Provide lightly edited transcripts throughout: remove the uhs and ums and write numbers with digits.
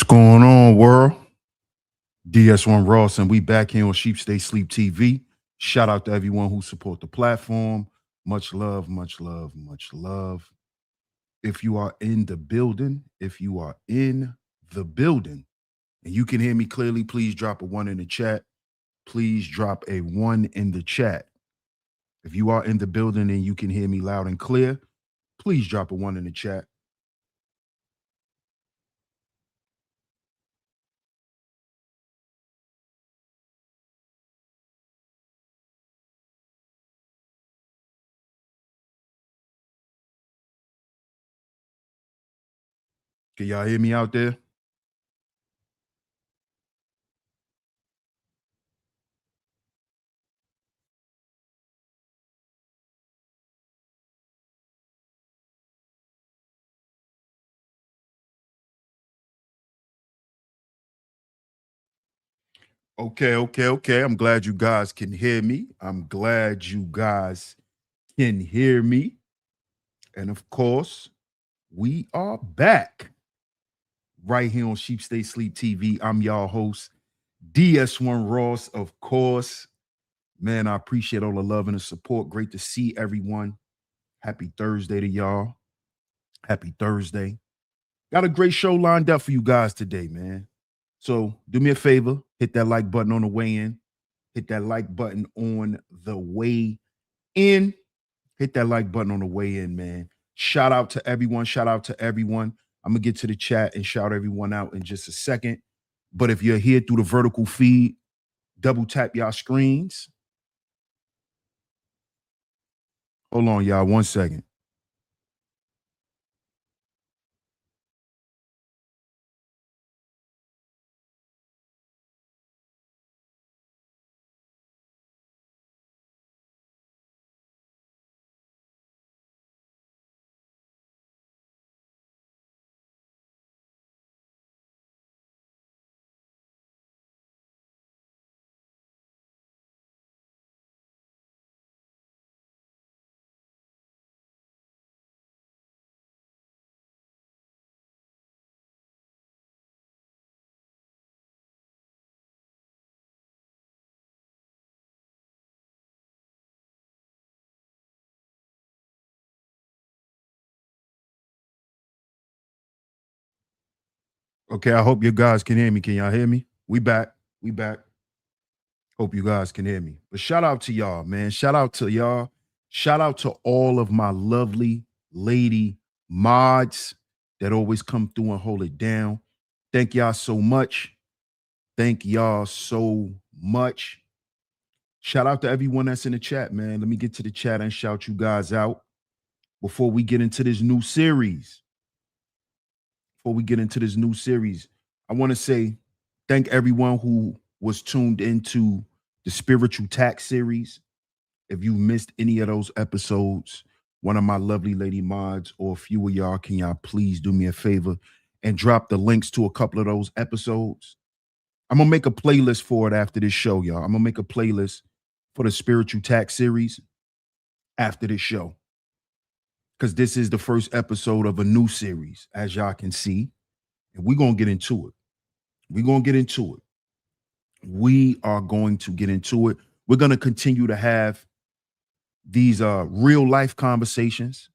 going on, world? DS1 Ross, and we back here on Sheep Stay Sleep TV. Shout out to everyone who support the platform. Much love, much love, much love. If you are in the building, and you can hear me clearly, please drop a 1 in the chat. Please drop a 1 in the chat. If you are in the building and you can hear me loud and clear, please drop a 1 in the chat. Can y'all hear me out there? Okay. I'm glad you guys can hear me. And of course, we are back right here on Sheep Stay Sleep TV. I'm y'all host, DS1 Ross, of course. Man, I appreciate all the love and the support. Great to see everyone. Happy Thursday to y'all. Happy Thursday. Got a great show lined up for you guys today, man. So do me a favor, hit that like button on the way in. Hit that like button on the way in. Hit that like button on the way in, man. Shout out to everyone. I'm going to get to the chat and shout everyone out in just a second. But if you're here through the vertical feed, double tap y'all screens. Hold on, y'all, 1 second. Okay, I hope you guys can hear me. Can y'all hear me? We back. Hope you guys can hear me. But shout out to y'all, man. Shout out to y'all. Shout out to all of my lovely lady mods that always come through and hold it down. Thank y'all so much. Shout out to everyone that's in the chat, man. Let me get to the chat and shout you guys out before we get into this new series. I want to say thank everyone who was tuned into the Spiritual Tax series. If you missed any of those episodes, one of my lovely lady mods or a few of y'all, can y'all please do me a favor and drop the links to a couple of those episodes? I'm going to make a playlist for it after this show, y'all. I'm going to make a playlist for the Spiritual Tax series after this show, because this is the first episode of a new series, as y'all can see, and we're going to get into it. We are going to get into it. We're going to continue to have these real life conversations,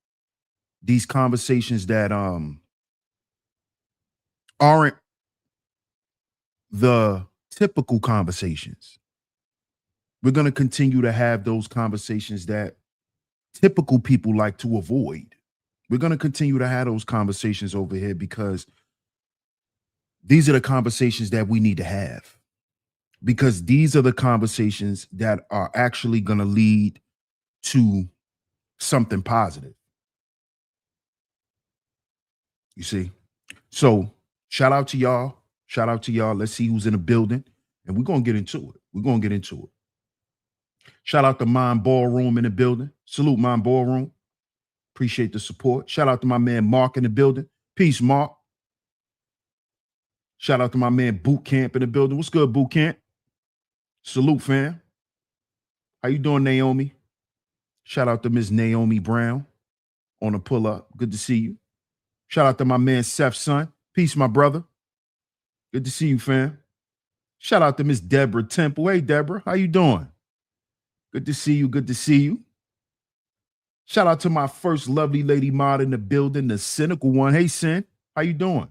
these conversations that aren't the typical conversations. We're going to continue to have those conversations that typical people like to avoid. We're going to continue to have those conversations over here because these are the conversations that we need to have. Because these are the conversations that are actually going to lead to something positive. You see? So shout out to y'all. Let's see who's in the building. And we're going to get into it. Shout out to Mind Ballroom in the building. Salute, Mind Ballroom. Appreciate the support. Shout out to my man Mark in the building. Peace, Mark. Shout out to my man Boot Camp in the building. What's good, Boot Camp? Salute, fam. How you doing, Naomi? Shout out to Miss Naomi Brown on a pull-up. Good to see you. Shout out to my man Seth's son. Peace, my brother. Good to see you, fam. Shout out to Miss Deborah Temple. Hey, Deborah, how you doing? Good to see you. Good to see you. Shout out to my first lovely lady mod in the building, the cynical one. Hey, Sin, how you doing?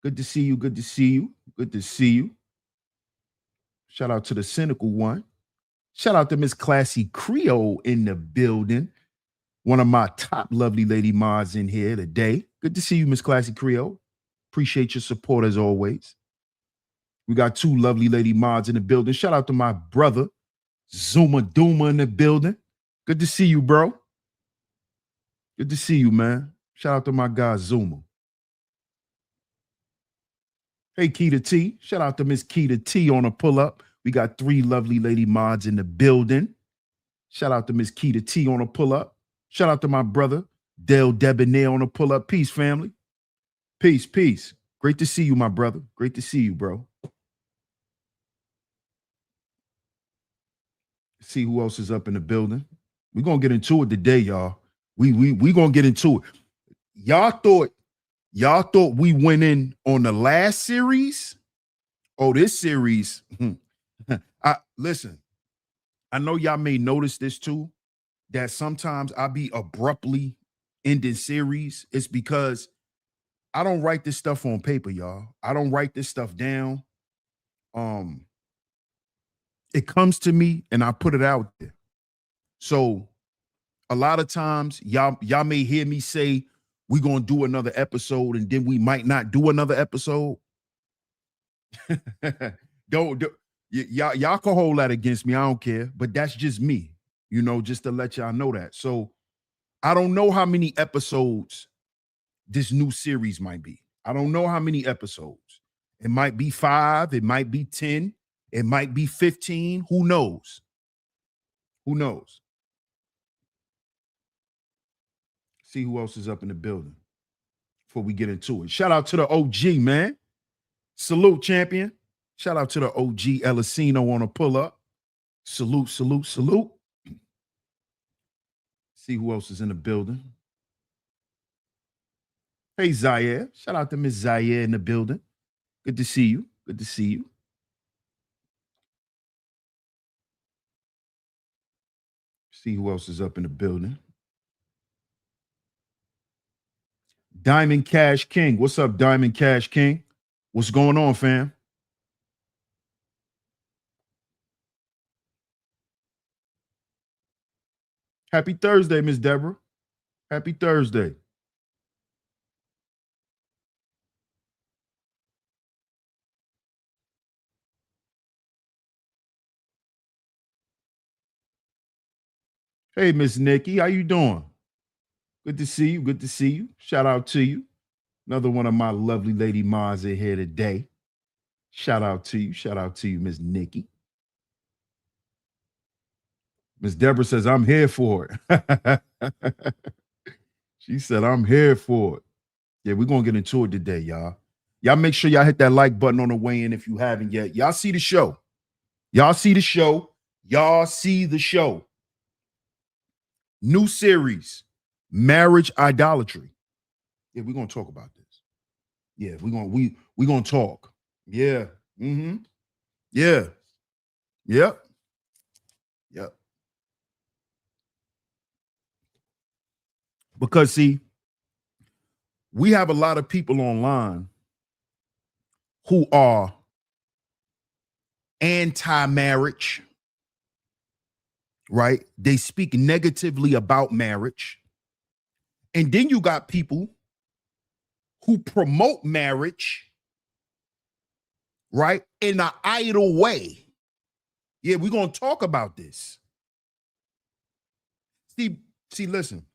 Good to see you. Good to see you. Good to see you. Shout out to the cynical one. Shout out to Miss Classy Creole in the building. One of my top lovely lady mods in here today. Good to see you, Miss Classy Creole. Appreciate your support as always. We got two lovely lady mods in the building. Shout out to my brother, Zuma Duma in the building. Good to see you, bro. Good to see you, man. Shout out to my guy, Zuma. Hey, Keita T. Shout out to Miss Keita T on a pull-up. We got three lovely lady mods in the building. Shout out to Miss Keita T on a pull-up. Shout out to my brother, Dale Debonair on a pull-up. Peace, family. Peace, peace. Great to see you, my brother. Great to see you, bro. See who else is up in the building. We're gonna get into it today, y'all. We gonna get into it. Y'all thought we went in on the last series. Oh, this series. Listen, I know y'all may notice this too, that sometimes I be abruptly ending series. It's because I don't write this stuff on paper, y'all. I don't write this stuff down. It comes to me and I put it out there. So a lot of times y'all may hear me say we're gonna do another episode and then we might not do another episode. Y'all can hold that against me. I don't care, but that's just me, just to let y'all know that. So I don't know how many episodes this new series might be. I don't know how many episodes. It might be 5, it might be 10, it might be 15. Who knows? Who knows? See who else is up in the building before we get into it. Shout out to the OG, man. Salute, champion. Shout out to the OG Elisino on a pull-up. Salute, salute, salute. See who else is in the building. Hey, Zaire. Shout out to Miss Zaire in the building. Good to see you. Good to see you. See who else is up in the building. Diamond Cash King. What's up, Diamond Cash King? What's going on, fam? Happy Thursday, Miss Deborah. Happy Thursday. Hey, Miss Nikki, how you doing? Good to see you. Good to see you. Shout out to you. Another one of my lovely lady mods in here today. Shout out to you. Shout out to you, Miss Nikki. Miss Deborah says, I'm here for it. She said, I'm here for it. Yeah, we're going to get into it today, y'all. Y'all make sure y'all hit that like button on the way in if you haven't yet. Y'all see the show. Y'all see the show. Y'all see the show. New series, Marriage Idolatry. Yeah, we're going to talk about this. Yeah, we're going to talk. Yeah. Mm-hmm. Yeah. Yep. Yep. Because see, we have a lot of people online who are anti-marriage, right? They speak negatively about marriage. And then you got people who promote marriage, right, in an idle way. Yeah, we're going to talk about this. See, listen.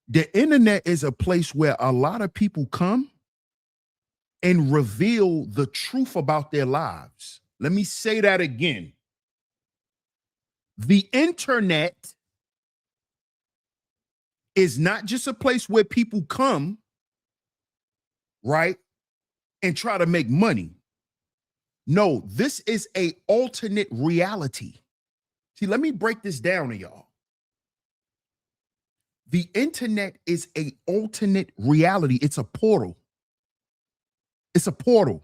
The internet is a place where a lot of people come and reveal the truth about their lives. Let me say that again. The internet is not just a place where people come, right, and try to make money. No, this is an alternate reality. See, let me break this down to y'all. The internet is an alternate reality. It's a portal. It's a portal.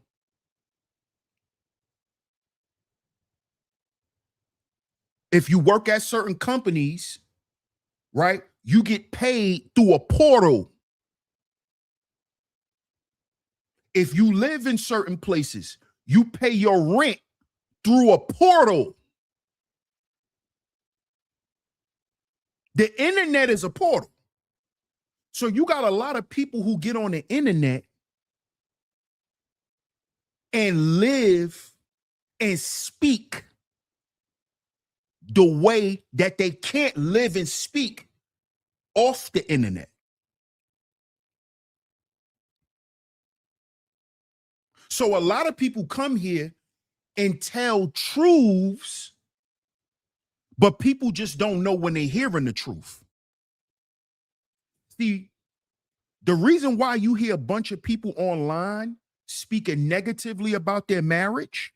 If you work at certain companies, right, you get paid through a portal. If you live in certain places, you pay your rent through a portal. The internet is a portal. So you got a lot of people who get on the internet and live and speak the way that they can't live and speak off the internet. So a lot of people come here and tell truths, but people just don't know when they're hearing the truth. See, the reason why you hear a bunch of people online speaking negatively about their marriage,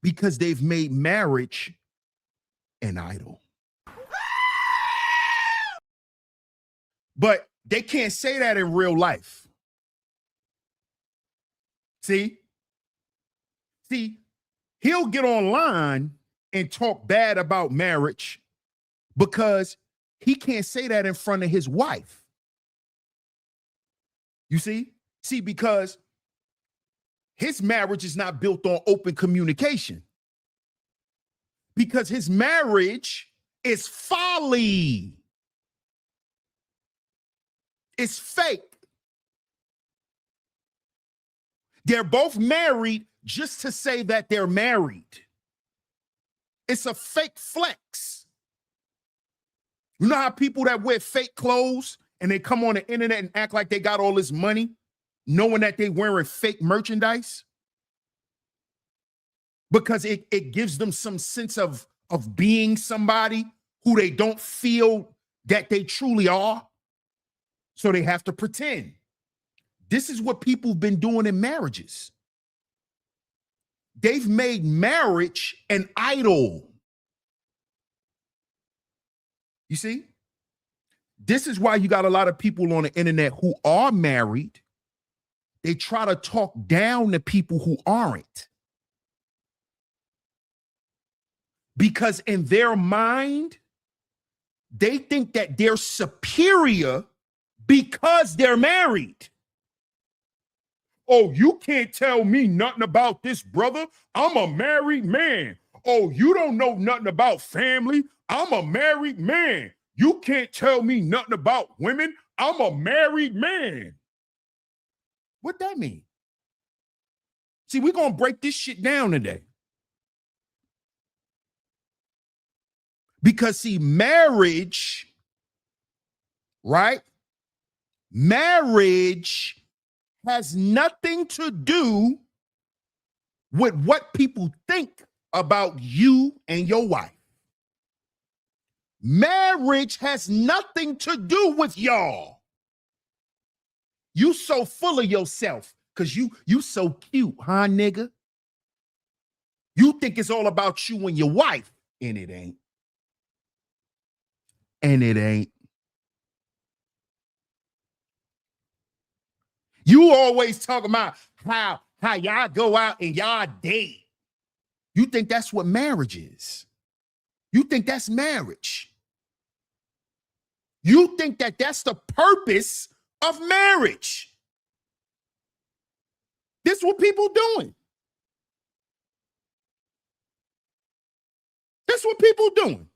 because they've made marriage an idol. But they can't say that in real life. See, he'll get online and talk bad about marriage because he can't say that in front of his wife. You see, because his marriage is not built on open communication. Because his marriage is folly. It's fake. They're both married just to say that they're married. It's a fake flex. You know how people that wear fake clothes and they come on the internet and act like they got all this money, knowing that they're wearing fake merchandise? Because it gives them some sense of being somebody who they don't feel that they truly are. So they have to pretend. This is what people have been doing in marriages. They've made marriage an idol. You see? This is why you got a lot of people on the internet who are married. They try to talk down to people who aren't. Because in their mind, they think that they're superior because they're married. Oh, you can't tell me nothing about this, brother. I'm a married man. Oh, you don't know nothing about family. I'm a married man. You can't tell me nothing about women. I'm a married man. What that mean? See, we're going to break this shit down today. Because see, marriage, right? Marriage has nothing to do with what people think about you and your wife. Marriage has nothing to do with y'all. You so full of yourself because you so cute, huh, nigga? You think it's all about you and your wife, and it ain't. And it ain't. You always talk about how y'all go out and y'all date. You think that's what marriage is. You think that's marriage. You think that that's the purpose of marriage. This is what people doing. That's what people doing.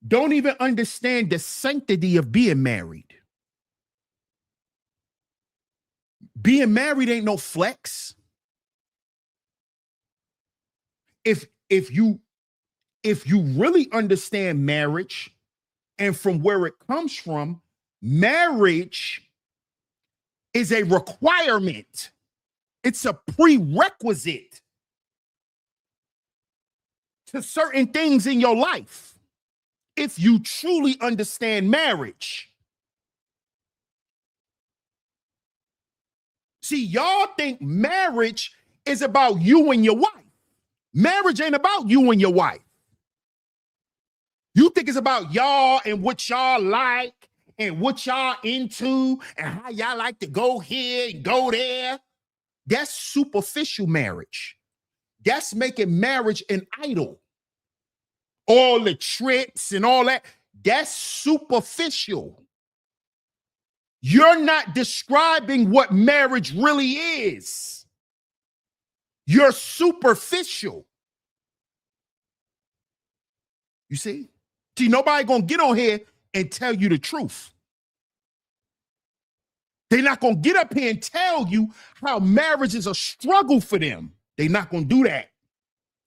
Don't even understand the sanctity of being married. Being married ain't no flex. If you really understand marriage and from where it comes from, marriage is a requirement. It's a prerequisite to certain things in your life. If you truly understand marriage. See, y'all think marriage is about you and your wife. Marriage ain't about you and your wife. You think it's about y'all and what y'all like and what y'all into and how y'all like to go here and go there. That's superficial marriage. That's making marriage an idol. All the trips and all that, that's superficial. You're not describing what marriage really is. You're superficial. You see? See, nobody gonna get on here and tell you the truth. They're not gonna get up here and tell you how marriage is a struggle for them. They're not gonna do that.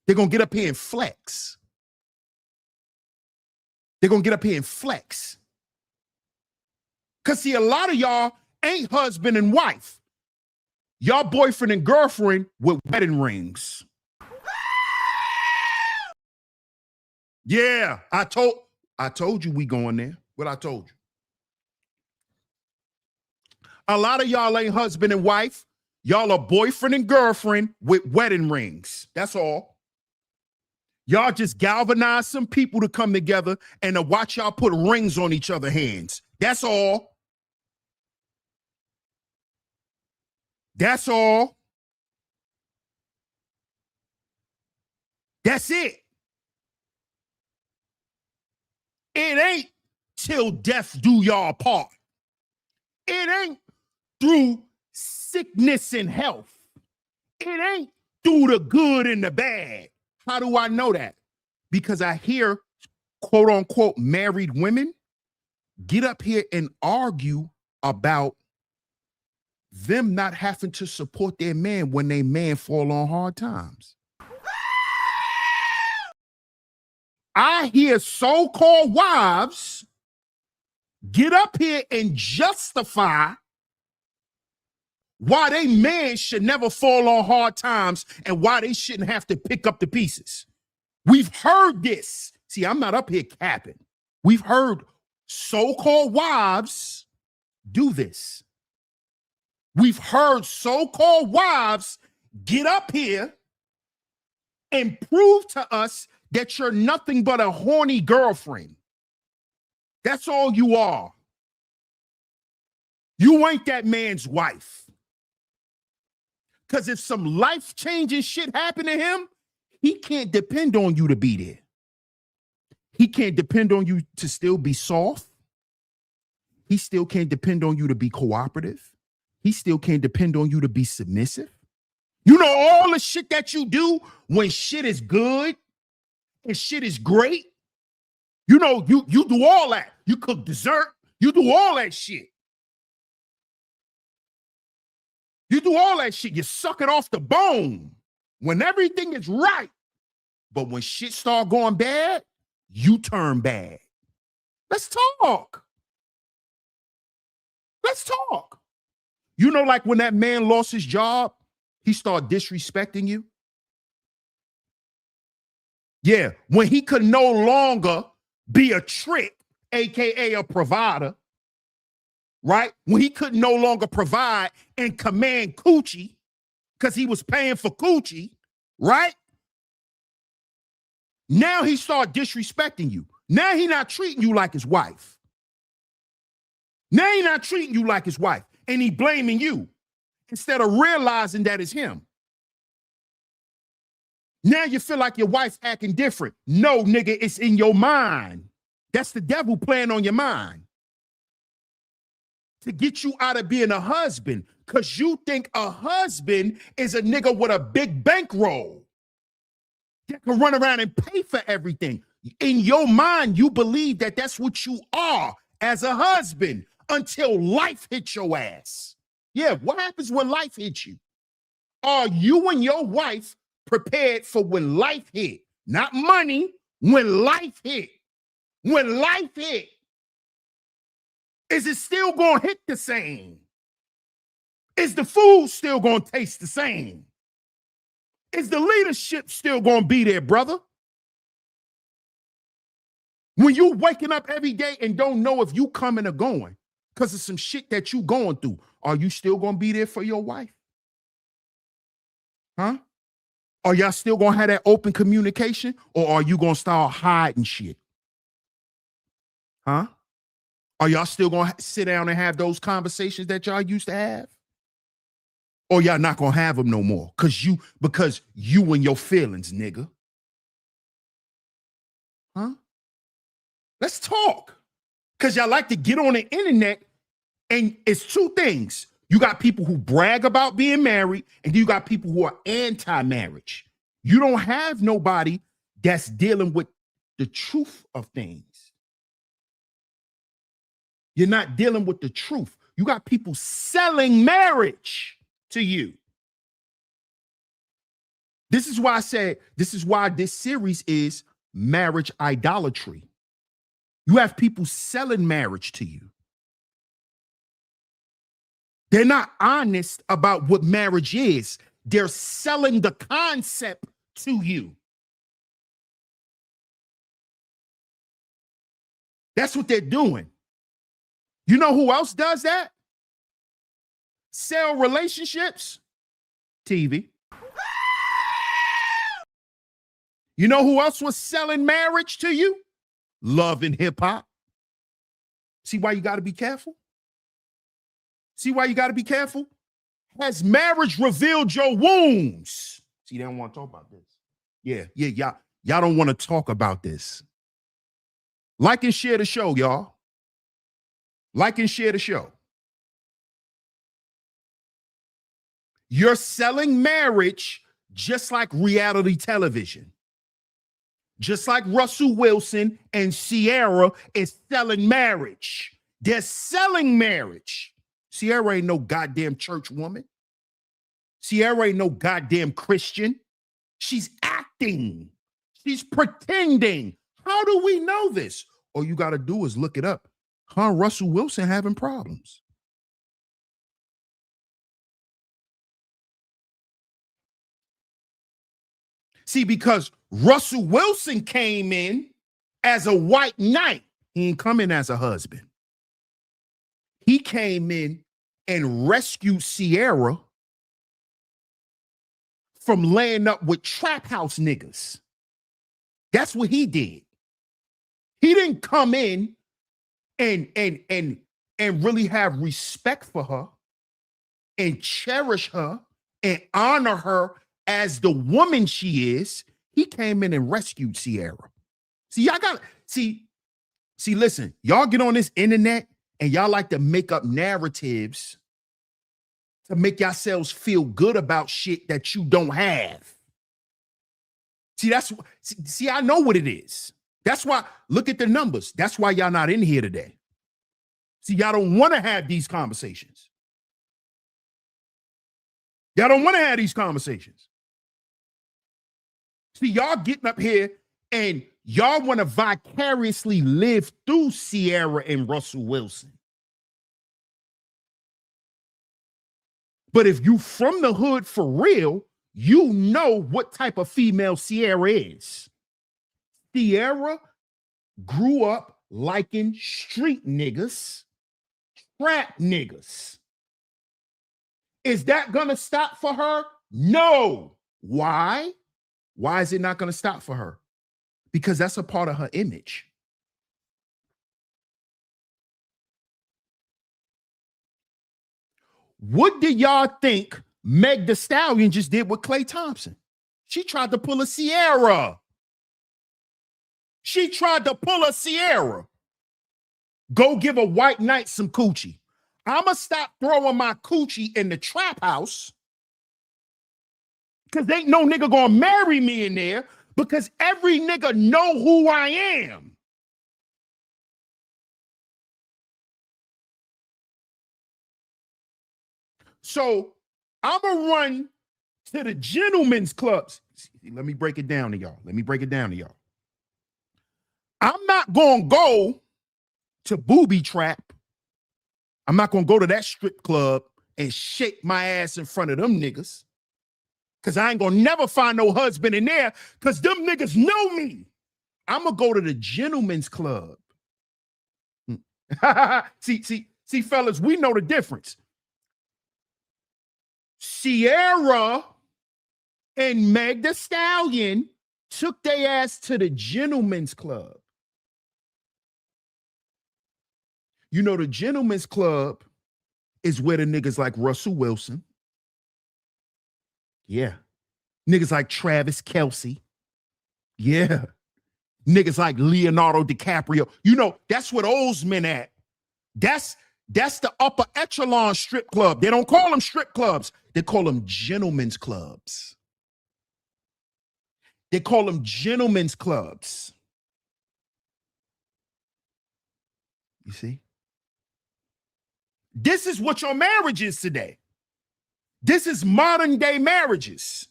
They're gonna get up here and flex. They're gonna get up here and flex. Because see, a lot of y'all ain't husband and wife. Y'all boyfriend and girlfriend with wedding rings. Yeah, I told you we going there. What I told you. A lot of y'all ain't husband and wife. Y'all are boyfriend and girlfriend with wedding rings. That's all. Y'all just galvanize some people to come together and to watch y'all put rings on each other's hands. That's all. That's all. That's it. It ain't till death do y'all part. It ain't through sickness and health. It ain't through the good and the bad. How do I know that? Because I hear, quote unquote, married women get up here and argue about them not having to support their man when their man fall on hard times. I hear so-called wives get up here and justify why they man should never fall on hard times and why they shouldn't have to pick up the pieces. We've heard this. See, I'm not up here capping. We've heard so-called wives do this. We've heard so-called wives get up here and prove to us that you're nothing but a horny girlfriend. That's all you are. You ain't that man's wife. Because if some life-changing shit happened to him, he can't depend on you to be there. He can't depend on you to still be soft. He still can't depend on you to be cooperative. He still can't depend on you to be submissive. You know all the shit that you do when shit is good and shit is great? You know, you do all that. You cook dessert. You do all that shit. You do all that shit. You suck it off the bone when everything is right. But when shit start going bad, you turn bad. Let's talk. Let's talk. You know, like when that man lost his job, he started disrespecting you. Yeah, when he could no longer be a trick, AKA a provider, right? When he could no longer provide and command coochie because he was paying for coochie, right? Now he started disrespecting you. Now he not treating you like his wife. Now he not treating you like his wife, and he blaming you instead of realizing that it's him. Now you feel like your wife's acting different. No, nigga, it's in your mind. That's the devil playing on your mind to get you out of being a husband because you think a husband is a nigga with a big bankroll that can run around and pay for everything. In your mind, you believe that that's what you are as a husband until life hits your ass. Yeah, what happens when life hits you? Are you and your wife prepared for when life hit? Not money, when life hit. When life hit, is it still going to hit the same? Is the food still going to taste the same? Is the leadership still going to be there, brother? When you waking up every day and don't know if you coming or going because of some shit that you going through, are you still going to be there for your wife? Huh? Are y'all still going to have that open communication, or are you going to start hiding shit? Huh? Are y'all still gonna sit down and have those conversations that y'all used to have? Or y'all not gonna have them no more? Because you and your feelings, nigga. Huh? Let's talk. Because y'all like to get on the internet, and it's two things. You got people who brag about being married, and you got people who are anti-marriage. You don't have nobody that's dealing with the truth of things. You're not dealing with the truth. You got people selling marriage to you. This is why I said, this is why this series is marriage idolatry. You have people selling marriage to you. They're not honest about what marriage is. They're selling the concept to you. That's what they're doing. You know who else does that? Sell relationships? TV. You know who else was selling marriage to you? Love and hip hop. See why you got to be careful? See why you got to be careful? Has marriage revealed your wounds? See, they don't want to talk about this. Yeah, y'all don't want to talk about this. Like and share the show, y'all. Like and share the show. You're selling marriage just like reality television. Just like Russell Wilson and Ciara is selling marriage. They're selling marriage. Ciara ain't no goddamn church woman. Ciara ain't no goddamn Christian. She's acting. She's pretending. How do we know this? All you got to do is look it up. Russell Wilson having problems. See, because Russell Wilson came in as a white knight. He ain't come in as a husband. He came in and rescued Ciara from laying up with trap house niggas. That's what he did. He didn't come in and really have respect for her and cherish her and honor her as the woman she is. He came in and rescued Ciara. See, y'all got see, listen, y'all get on this internet and y'all like to make up narratives to make yourselves feel good about shit that you don't have. See, I know what it is. That's why, look at the numbers. That's why y'all not in here today. See, y'all don't want to have these conversations. Y'all don't want to have these conversations. See, y'all getting up here and y'all want to vicariously live through Ciara and Russell Wilson. But if you from the hood for real, you know what type of female Ciara is. Ciara grew up liking street niggas, trap niggas. Is that gonna stop for her? No. Why? Why is it not gonna stop for her? Because that's a part of her image. What did y'all think Meg Thee Stallion just did with Klay Thompson? She tried to pull a Ciara. She tried to pull a Ciara. Go give a white knight some coochie. I'ma stop throwing my coochie in the trap house because ain't no nigga gonna marry me in there because every nigga know who I am. So I'ma run to the gentlemen's clubs. Let me break it down to y'all. I'm not gonna go to Booby Trap. I'm not gonna go to that strip club and shake my ass in front of them niggas. Cause I ain't gonna never find no husband in there because them niggas know me. I'm gonna go to the gentlemen's club. see, fellas, we know the difference. Ciara and Meg Thee Stallion took their ass to the gentlemen's club. You know, the gentleman's club is where the niggas like Russell Wilson. Yeah. Niggas like Travis Kelce. Yeah. Niggas like Leonardo DiCaprio. You know, that's where those men at. That's the upper echelon strip club. They don't call them strip clubs. They call them gentlemen's clubs. They call them gentlemen's clubs. You see? This is what your marriage is today. This is modern day marriages.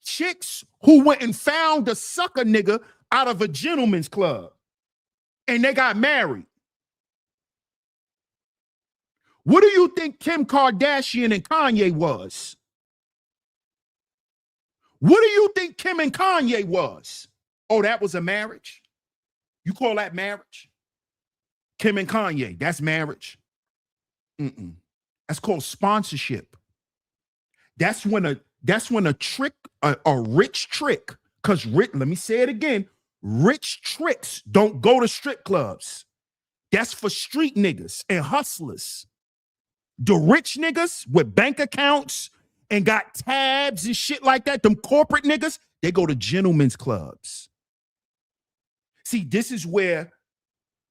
Chicks who went and found a sucker nigga out of a gentleman's club and they got married. What do you think Kim Kardashian and Kanye was? What do you think Kim and Kanye was? Oh, that was a marriage? You call that marriage? Kim and Kanye, that's marriage. That's called sponsorship. That's when a trick, a rich trick, because let me say it again, rich tricks don't go to strip clubs. That's for street niggas and hustlers. The rich niggas with bank accounts and got tabs and shit like that, them corporate niggas, they go to gentlemen's clubs. See, this is where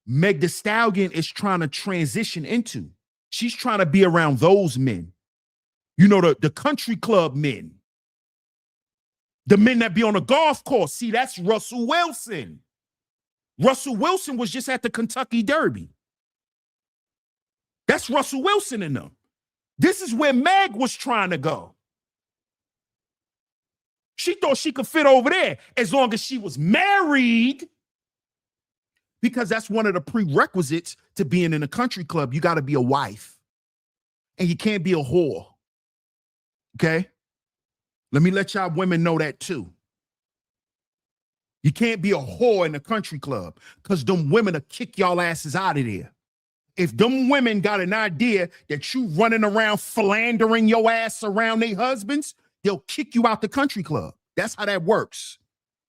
Meg Thee Stallion is trying to transition into. She's trying to be around those men. You know, the country club men. The men that be on a golf course. See, that's Russell Wilson. Russell Wilson was just at the Kentucky Derby. That's Russell Wilson in them. This is where Meg was trying to go. She thought she could fit over there as long as she was married, because that's one of the prerequisites to being in a country club. You got to be a wife, and you can't be a whore. Okay? Let me let y'all women know that too. You can't be a whore in a country club, because them women will kick y'all asses out of there. If them women got an idea that you running around philandering your ass around their husbands, they'll kick you out the country club. That's how that works.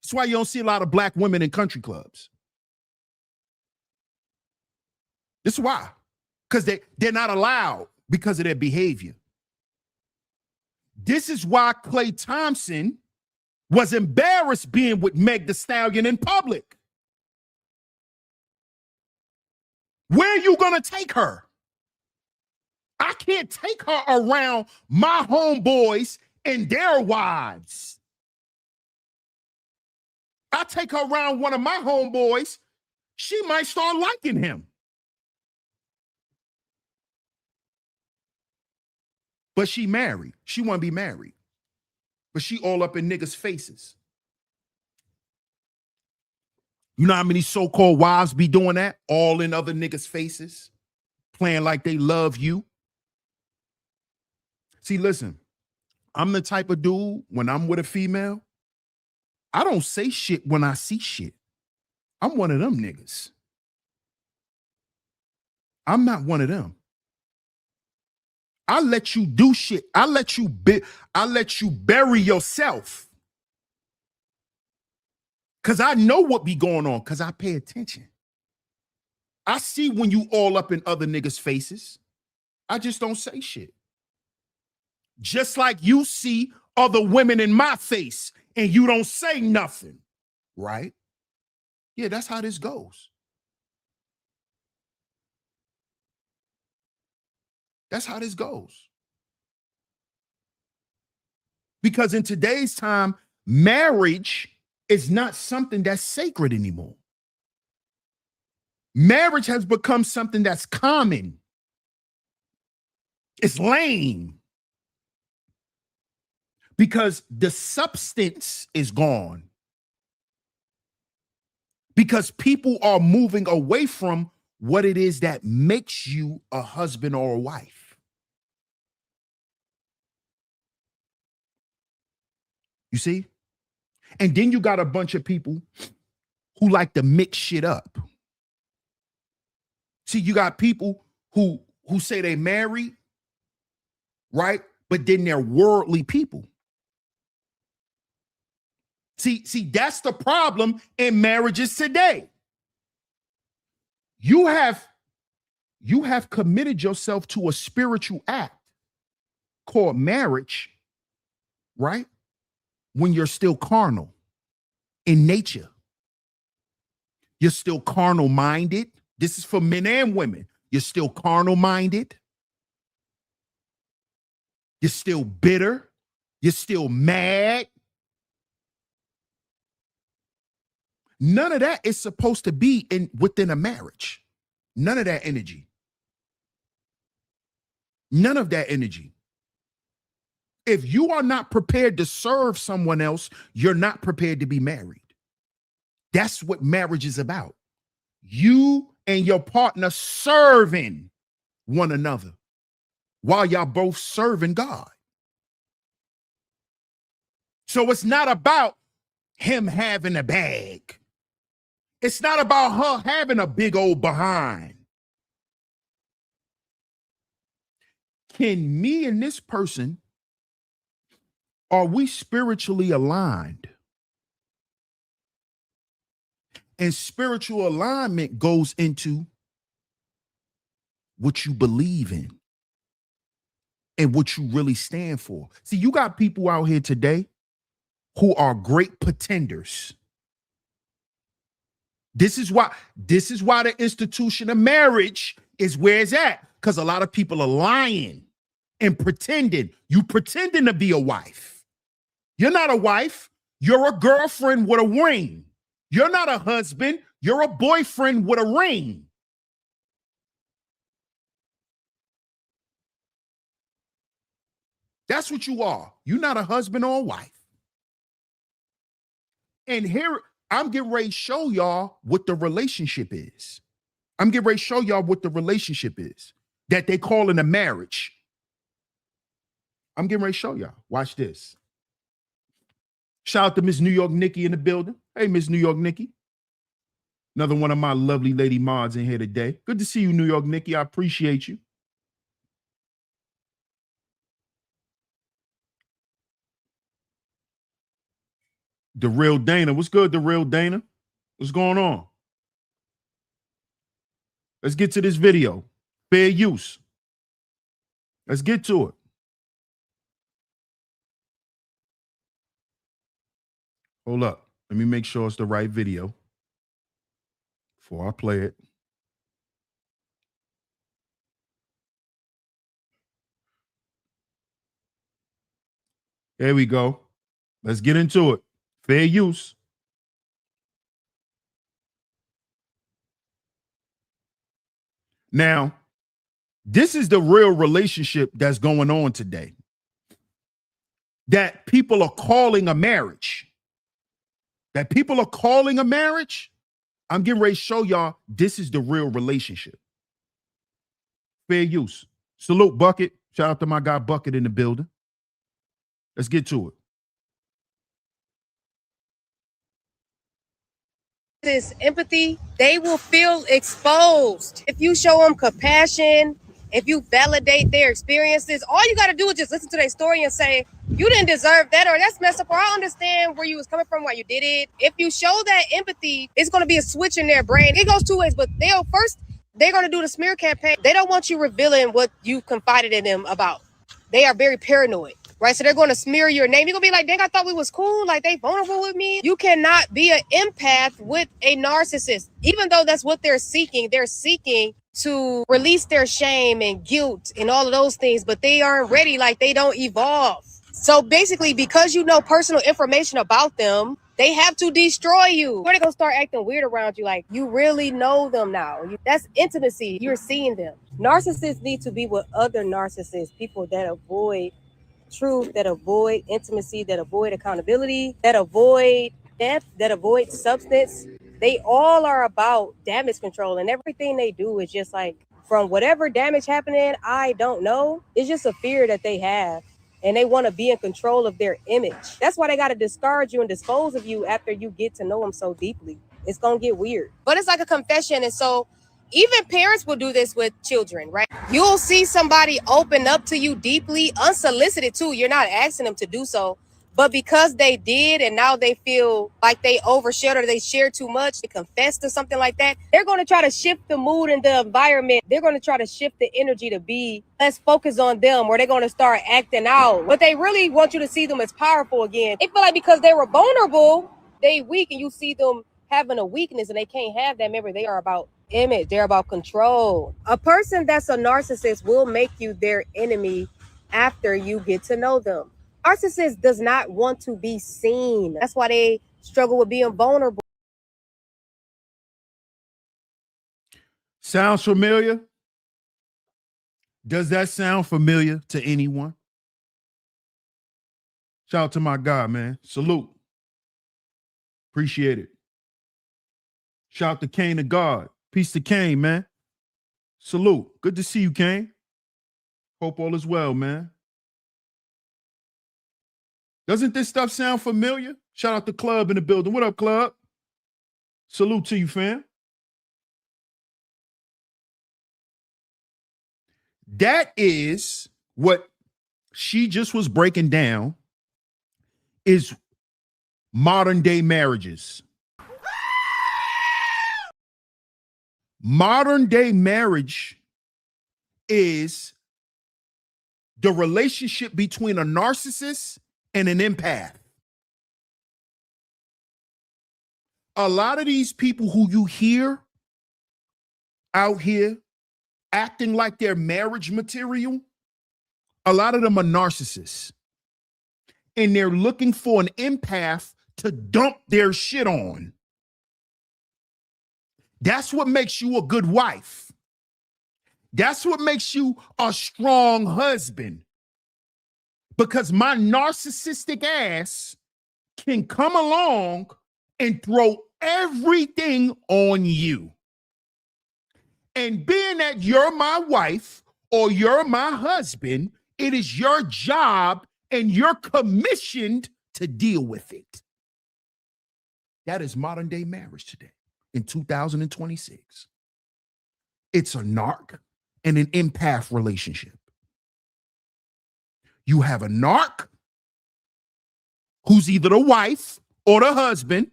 That's why you don't see a lot of black women in country clubs. This is why. Because they're not allowed because of their behavior. This is why Klay Thompson was embarrassed being with Meg Thee Stallion in public. Where are you going to take her? I can't take her around my homeboys and their wives. I take her around one of my homeboys, she might start liking him. But she married. She want to be married. But she all up in niggas' faces. You know how many so-called wives be doing that? All in other niggas' faces, playing like they love you. See, listen, I'm the type of dude, when I'm with a female, I don't say shit when I see shit. I'm one of them niggas. I'm not one of them. I let you do shit. I let you bury yourself. Because I know what be going on, because I pay attention. I see when you all up in other niggas' faces. I just don't say shit. Just like you see other women in my face and you don't say nothing, right? Yeah, that's how this goes. That's how this goes. Because in today's time, marriage is not something that's sacred anymore. Marriage has become something that's common. It's lame. Because the substance is gone. Because people are moving away from what it is that makes you a husband or a wife. You see? And then you got a bunch of people who like to mix shit up. See, you got people who say they married, right? But then they're worldly people. See, that's the problem in marriages today. You have committed yourself to a spiritual act called marriage, right? When you're still carnal in nature. You're still carnal minded. This is for men and women. You're still carnal minded. You're still bitter. You're still mad. None of that is supposed to be within a marriage. None of that energy. None of that energy. If you are not prepared to serve someone else, you're not prepared to be married. That's what marriage is about. You and your partner serving one another while y'all both serving God. So it's not about him having a bag. It's not about her having a big old behind. Can me and this person, are we spiritually aligned? And spiritual alignment goes into what you believe in and what you really stand for. See, you got people out here today who are great pretenders. This is why the institution of marriage is where it's at, because a lot of people are lying and pretending. You pretending to be a wife. You're not a wife. You're a girlfriend with a ring. You're not a husband. You're a boyfriend with a ring. That's what you are. You're not a husband or a wife. And here, I'm getting ready to show y'all what the relationship is. I'm getting ready to show y'all what the relationship is that they call in a marriage. I'm getting ready to show y'all. Watch this. Shout out to Miss New York Nikki in the building. Hey, Miss New York Nikki. Another one of my lovely lady mods in here today. Good to see you, New York Nikki. I appreciate you. The Real Dana. What's good, The Real Dana? What's going on? Let's get to this video. Fair use. Let's get to it. Hold up. Let me make sure it's the right video before I play it. There we go. Let's get into it. Fair use. Now, this is the real relationship that's going on today that people are calling a marriage. That people are calling a marriage. I'm getting ready to show y'all this is the real relationship. Fair use. Salute, Bucket. Shout out to my guy Bucket in the building. Let's get to it. This empathy, they will feel exposed. If you show them compassion, if you validate their experiences, all you got to do is just listen to their story and say, you didn't deserve that, or that's messed up, or I understand where you was coming from, why you did it. If you show that empathy, it's going to be a switch in their brain. It goes two ways, but they're going to do the smear campaign. They don't want you revealing what you confided in them about. They are very paranoid. Right, so they're going to smear your name. You're going to be like, dang, I thought we was cool. Like, they vulnerable with me. You cannot be an empath with a narcissist. Even though that's what they're seeking to release their shame and guilt and all of those things, but they aren't ready. Like, they don't evolve. So basically, because you know personal information about them, they have to destroy you. They're going to start acting weird around you. Like, you really know them now. That's intimacy. You're seeing them. Narcissists need to be with other narcissists, people that avoid truth, that avoid intimacy, that avoid accountability, that avoid depth, that avoid substance. They all are about damage control, and everything they do is just like, from whatever damage happening, I don't know. It's just a fear that they have, and they want to be in control of their image. That's why they got to discard you and dispose of you after you get to know them so deeply. It's going to get weird. But it's like a confession, and so even parents will do this with children, right? You'll see somebody open up to you deeply, unsolicited too. You're not asking them to do so, But because they did and now they feel like they overshared or they shared too much, they confessed to something like that, they're going to try to shift the mood and the environment. They're going to try to shift the energy to be less focused on them, or they're going to start acting out. But they really want you to see them as powerful again. They feel like because they were vulnerable, they weak, and you see them having a weakness and they can't have that. Remember, they are about image. They're about control. A person that's a narcissist will make you their enemy after you get to know them. Narcissist does not want to be seen. That's why they struggle with being vulnerable. Sounds familiar? Does that sound familiar to anyone? Shout out to my guy, man. Salute. Appreciate it. Shout out to Kane to God. Peace to Kane, man. Salute. Good to see you, Kane. Hope all is well, man. Doesn't this stuff sound familiar? Shout out to Club in the building. What up, Club? Salute to you, fam. That is what she just was breaking down is modern day marriages. Modern day marriage is the relationship between a narcissist and an empath. A lot of these people who you hear out here acting like they're marriage material, a lot of them are narcissists. And they're looking for an empath to dump their shit on. That's what makes you a good wife. That's what makes you a strong husband. Because my narcissistic ass can come along and throw everything on you. And being that you're my wife or you're my husband, it is your job and you're commissioned to deal with it. That is modern day marriage today in 2026. It's a narc and an empath relationship. You have a narc who's either the wife or the husband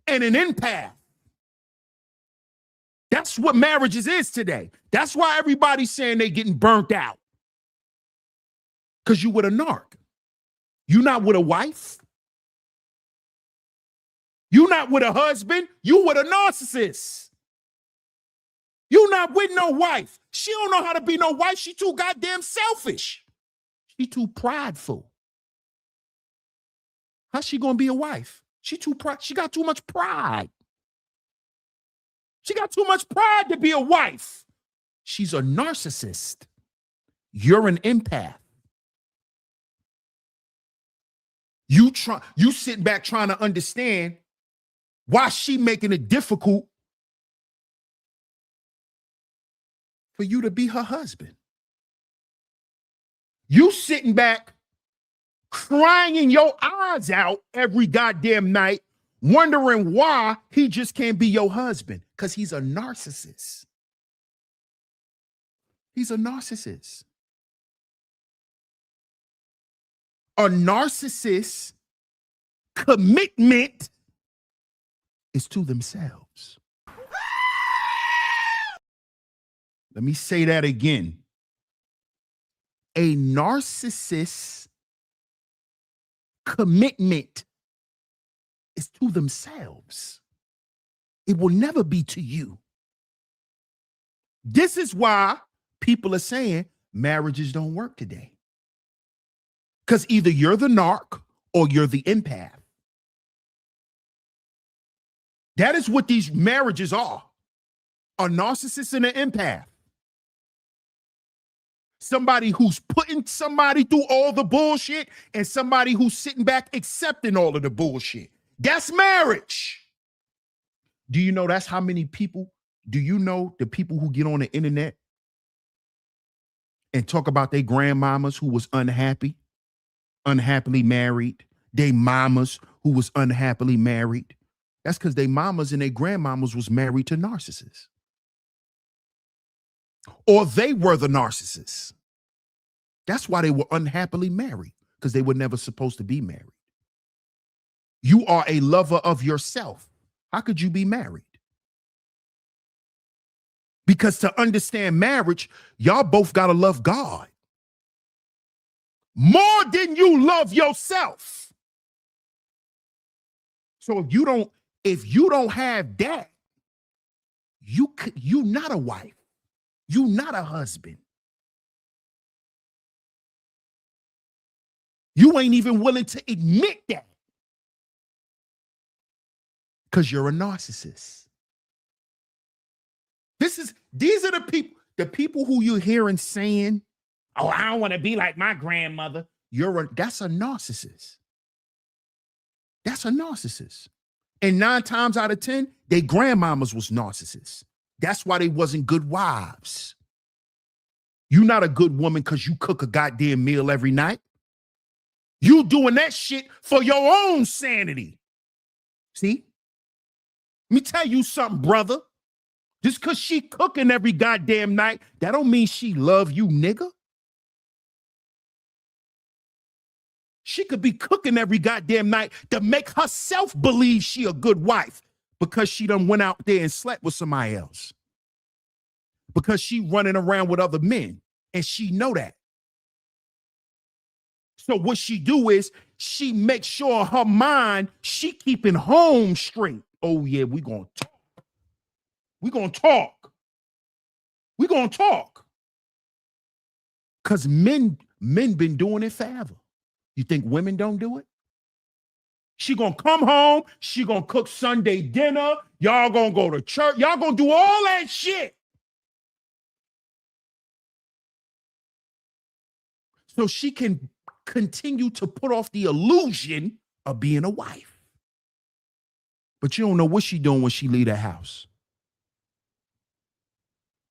and an empath. That's what marriages is today. That's why everybody's saying they getting burnt out. Because you with a narc. You not with a wife. You not with a husband. You with a narcissist. You not with no wife. She don't know how to be no wife. She too goddamn selfish. She too prideful. How's she gonna be a wife? She got too much pride. She got too much pride to be a wife. She's a narcissist. You're an empath. You sitting back trying to understand why she making it difficult for you to be her husband. You sitting back crying your eyes out every goddamn night, wondering why he just can't be your husband, because he's a narcissist. He's a narcissist. A narcissist's commitment is to themselves. Let me say that again. A narcissist's commitment is to themselves. It will never be to you. This is why people are saying marriages don't work today. Because either you're the narc or you're the empath. That is what these marriages are. A narcissist and an empath. Somebody who's putting somebody through all the bullshit and somebody who's sitting back accepting all of the bullshit. That's marriage. Do you know that's how many people, do you know the people who get on the internet and talk about their grandmamas who was unhappily married, they mamas who was unhappily married? That's because they mamas and their grandmamas was married to narcissists. Or they were the narcissists. That's why they were unhappily married, because they were never supposed to be married. You are a lover of yourself. How could you be married? Because to understand marriage, y'all both got to love God more than you love yourself. So if you don't have that, you not a wife. You not a husband. You ain't even willing to admit that because you're a narcissist. These are the people who you're hearing saying, "Oh, I don't want to be like my grandmother." That's a narcissist. That's a narcissist. And 9 times out of 10, their grandmamas was narcissists. That's why they wasn't good wives. You're not a good woman because you cook a goddamn meal every night. You doing that shit for your own sanity. See? Let me tell you something, brother. Just because she cooking every goddamn night, that don't mean she love you, nigga. She could be cooking every goddamn night to make herself believe she a good wife because she done went out there and slept with somebody else. Because she running around with other men, and she know that. So what she do is she makes sure her mind, she keeping home straight. Oh yeah, we gonna talk. We gonna talk. We gonna talk. Because men been doing it forever. You think women don't do it? She gonna come home, she gonna cook Sunday dinner, y'all gonna go to church, y'all gonna do all that shit. So she can continue to put off the illusion of being a wife. But you don't know what she doing when she leave the house.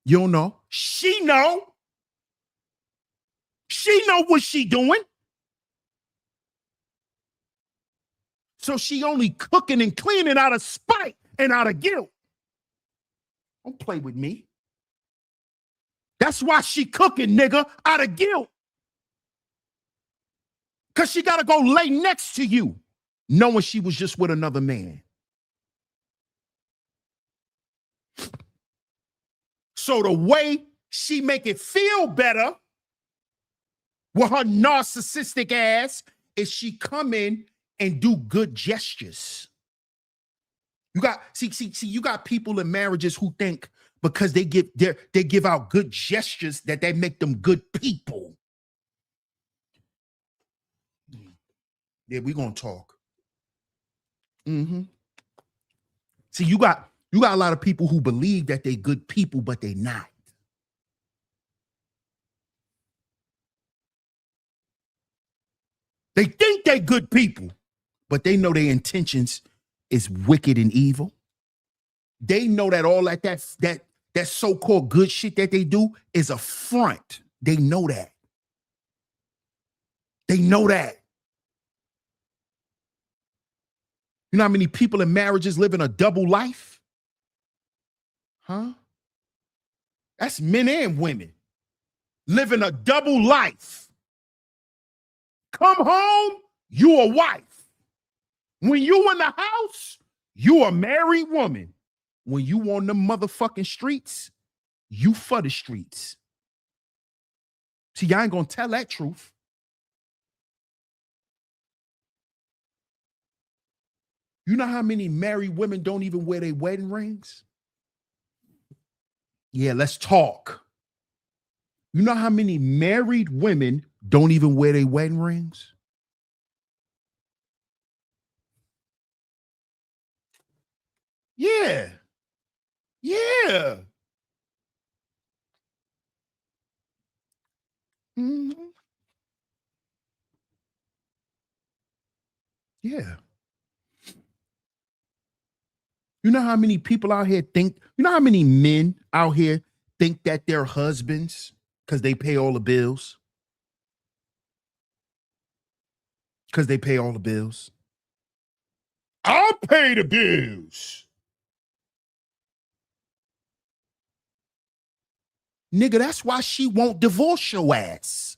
You don't know. She know. She know what she doing. So she only cooking and cleaning out of spite and out of guilt. Don't play with me. That's why she cooking, nigga, out of guilt. Because she got to go lay next to you, knowing she was just with another man. So the way she make it feel better with her narcissistic ass is she come in and do good gestures. You got people in marriages who think because they give out good gestures that they make them good people. Yeah, we gonna talk. Mm-hmm. See, you got a lot of people who believe that they good people, but they not. They think they good people, but they know their intentions is wicked and evil. They know that all that so-called good shit that they do is a front. They know that. They know that. You know how many people in marriages living a double life? Huh? That's men and women living a double life. Come home, you a wife. When you in the house, you a married woman. When you on the motherfucking streets, you for the streets. See, y'all ain't gonna tell that truth. You know how many married women don't even wear their wedding rings? Yeah, let's talk. You know how many married women don't even wear their wedding rings? Yeah. Yeah. Mm-hmm. Yeah. You know how many people out here think, you know how many men out here think that they're husbands because they pay all the bills? Because they pay all the bills. I'll pay the bills. Nigga, that's why she won't divorce your ass.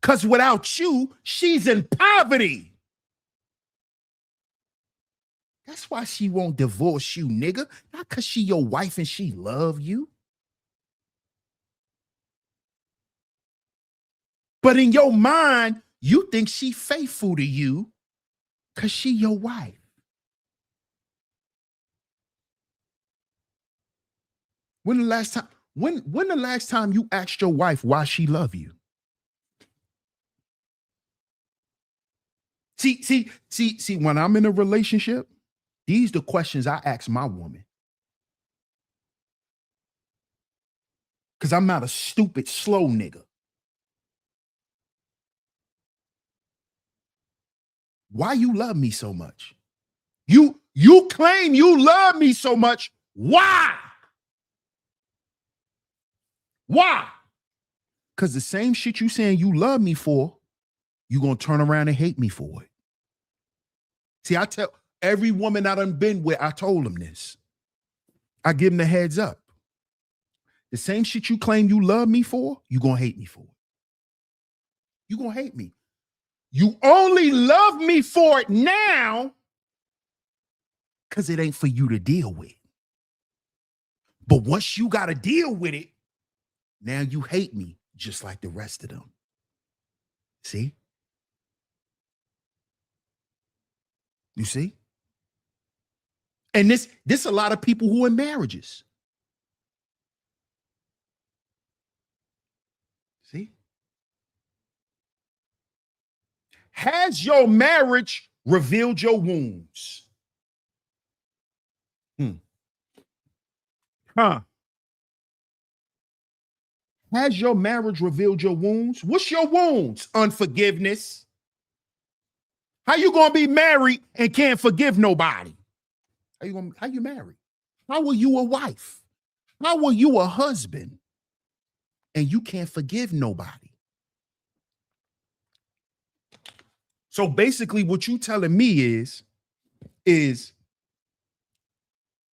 Because without you, she's in poverty. That's why she won't divorce you, nigga. Not because she your wife and she love you. But in your mind, you think she faithful to you because she your wife. When the last time you asked your wife why she love you? See, when I'm in a relationship, these the questions I ask my woman. Because I'm not a stupid, slow nigga. Why you love me so much? You claim you love me so much. Why? Why? Because the same shit you saying you love me for, you gonna turn around and hate me for it. See, I tell every woman I done been with, I told them this. I give them the heads up. The same shit you claim you love me for, you gonna hate me for it. You gonna hate me. You only love me for it now because it ain't for you to deal with. But once you got to deal with it, now you hate me just like the rest of them. See? You see? And this a lot of people who are in marriages. See? Has your marriage revealed your wounds? Has your marriage revealed your wounds? What's your wounds? Unforgiveness. How you gonna be married and can't forgive nobody? How you married? How are you a wife? How are you a husband? And you can't forgive nobody. So basically what you telling me is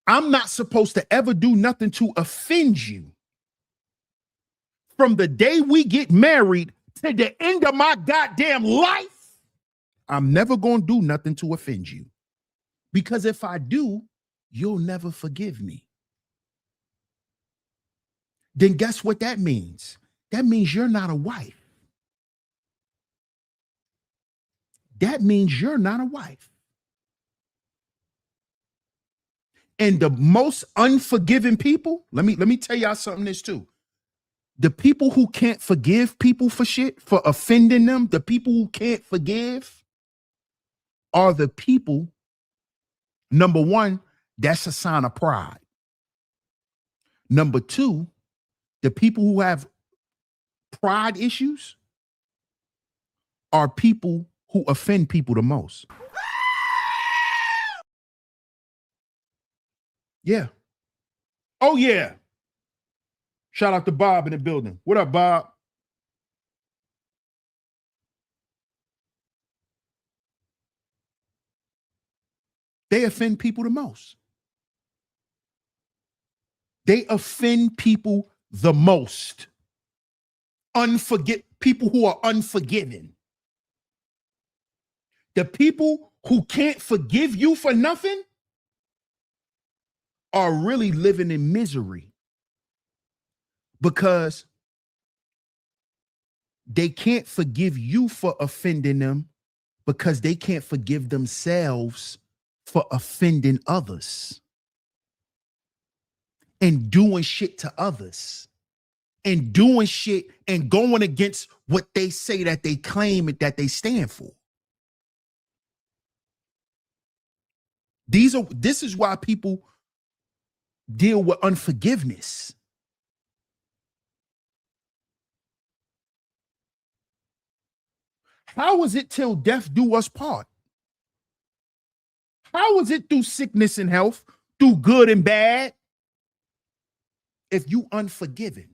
I'm not supposed to ever do nothing to offend you. From the day we get married to the end of my goddamn life, I'm never going to do nothing to offend you. Because if I do, you'll never forgive me. Then guess what that means? That means you're not a wife. That means you're not a wife. And the most unforgiving people, let me tell y'all something this too. The people who can't forgive people for shit, for offending them, the people who can't forgive are the people, number one, that's a sign of pride. Number two, the people who have pride issues are people who offend people the most. Yeah. Oh, yeah. Shout out to Bob in the building. What up, Bob? They offend people the most. They offend people the most. People who are unforgiving. The people who can't forgive you for nothing are really living in misery because they can't forgive you for offending them because they can't forgive themselves for offending others and doing shit to others and doing shit and going against what they say that they claim that they stand for. This is why people deal with unforgiveness. How is it till death do us part? How is it through sickness and health, through good and bad, if you unforgiving?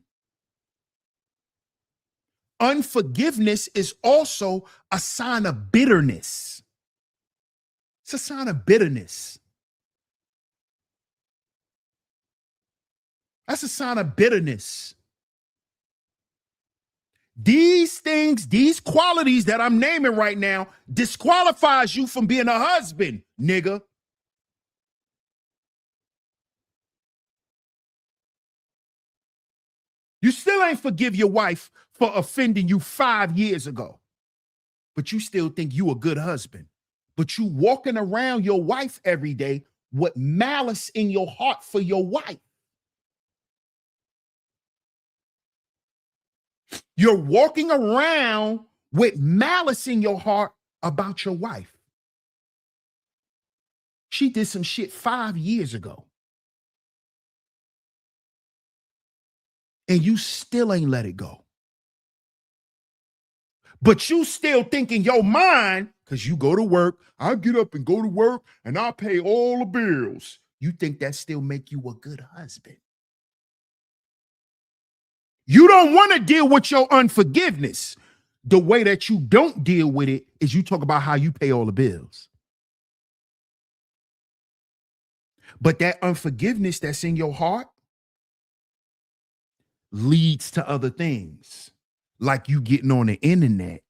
Unforgiveness is also a sign of bitterness. It's a sign of bitterness. That's a sign of bitterness. These things, these qualities that I'm naming right now disqualifies you from being a husband, nigga. You still ain't forgive your wife for offending you 5 years ago, but you still think you a good husband. But you walking around your wife every day with malice in your heart for your wife. You're walking around with malice in your heart about your wife. She did some shit 5 years ago. And you still ain't let it go. But you still think in your mind, because you go to work, I'll get up and go to work and I'll pay all the bills. You think that still make you a good husband. You don't want to deal with your unforgiveness. The way that you don't deal with it is you talk about how you pay all the bills. But that unforgiveness that's in your heart leads to other things. Like you getting on the internet,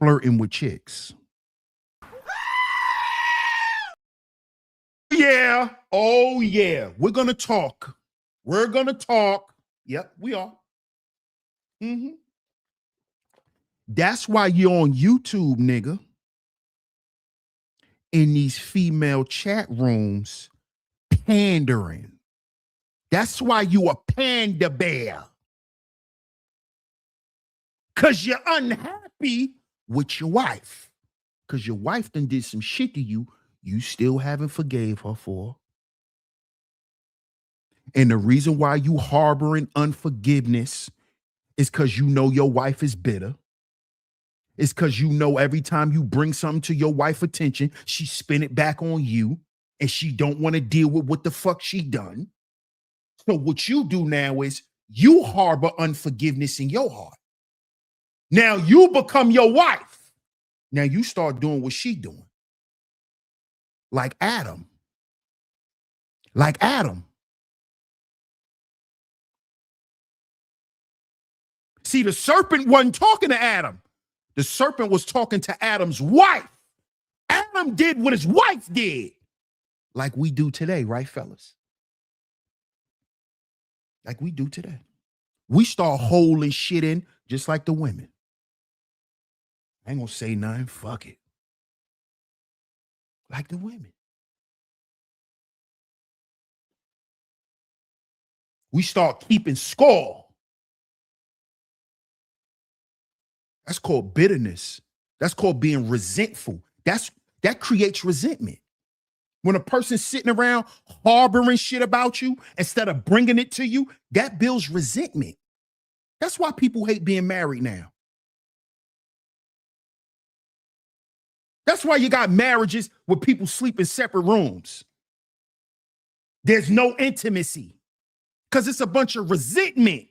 flirting with chicks. Yeah. Oh, yeah. We're going to talk. We're going to talk. Yep, we are. That's why you're on YouTube, nigga. In these female chat rooms, pandering. That's why you a panda bear. Because you're unhappy with your wife. Because your wife done did some shit to you still haven't forgave her for. And the reason why you harboring unforgiveness is because you know your wife is bitter. It's because you know every time you bring something to your wife's attention, she spin it back on you and she don't want to deal with what the fuck she done. So what you do now is you harbor unforgiveness in your heart. Now you become your wife. Now you start doing what she doing. Like Adam. Like Adam. See, the serpent wasn't talking to Adam. The serpent was talking to Adam's wife. Adam did what his wife did. Like we do today, right, fellas? Like we do today. We start holding shit in just like the women. I ain't gonna say nothing. Fuck it. Like the women. We start keeping score. That's called bitterness. That's called being resentful. That creates resentment. When a person's sitting around harboring shit about you instead of bringing it to you, that builds resentment. That's why people hate being married now. That's why you got marriages where people sleep in separate rooms. There's no intimacy because it's a bunch of resentment,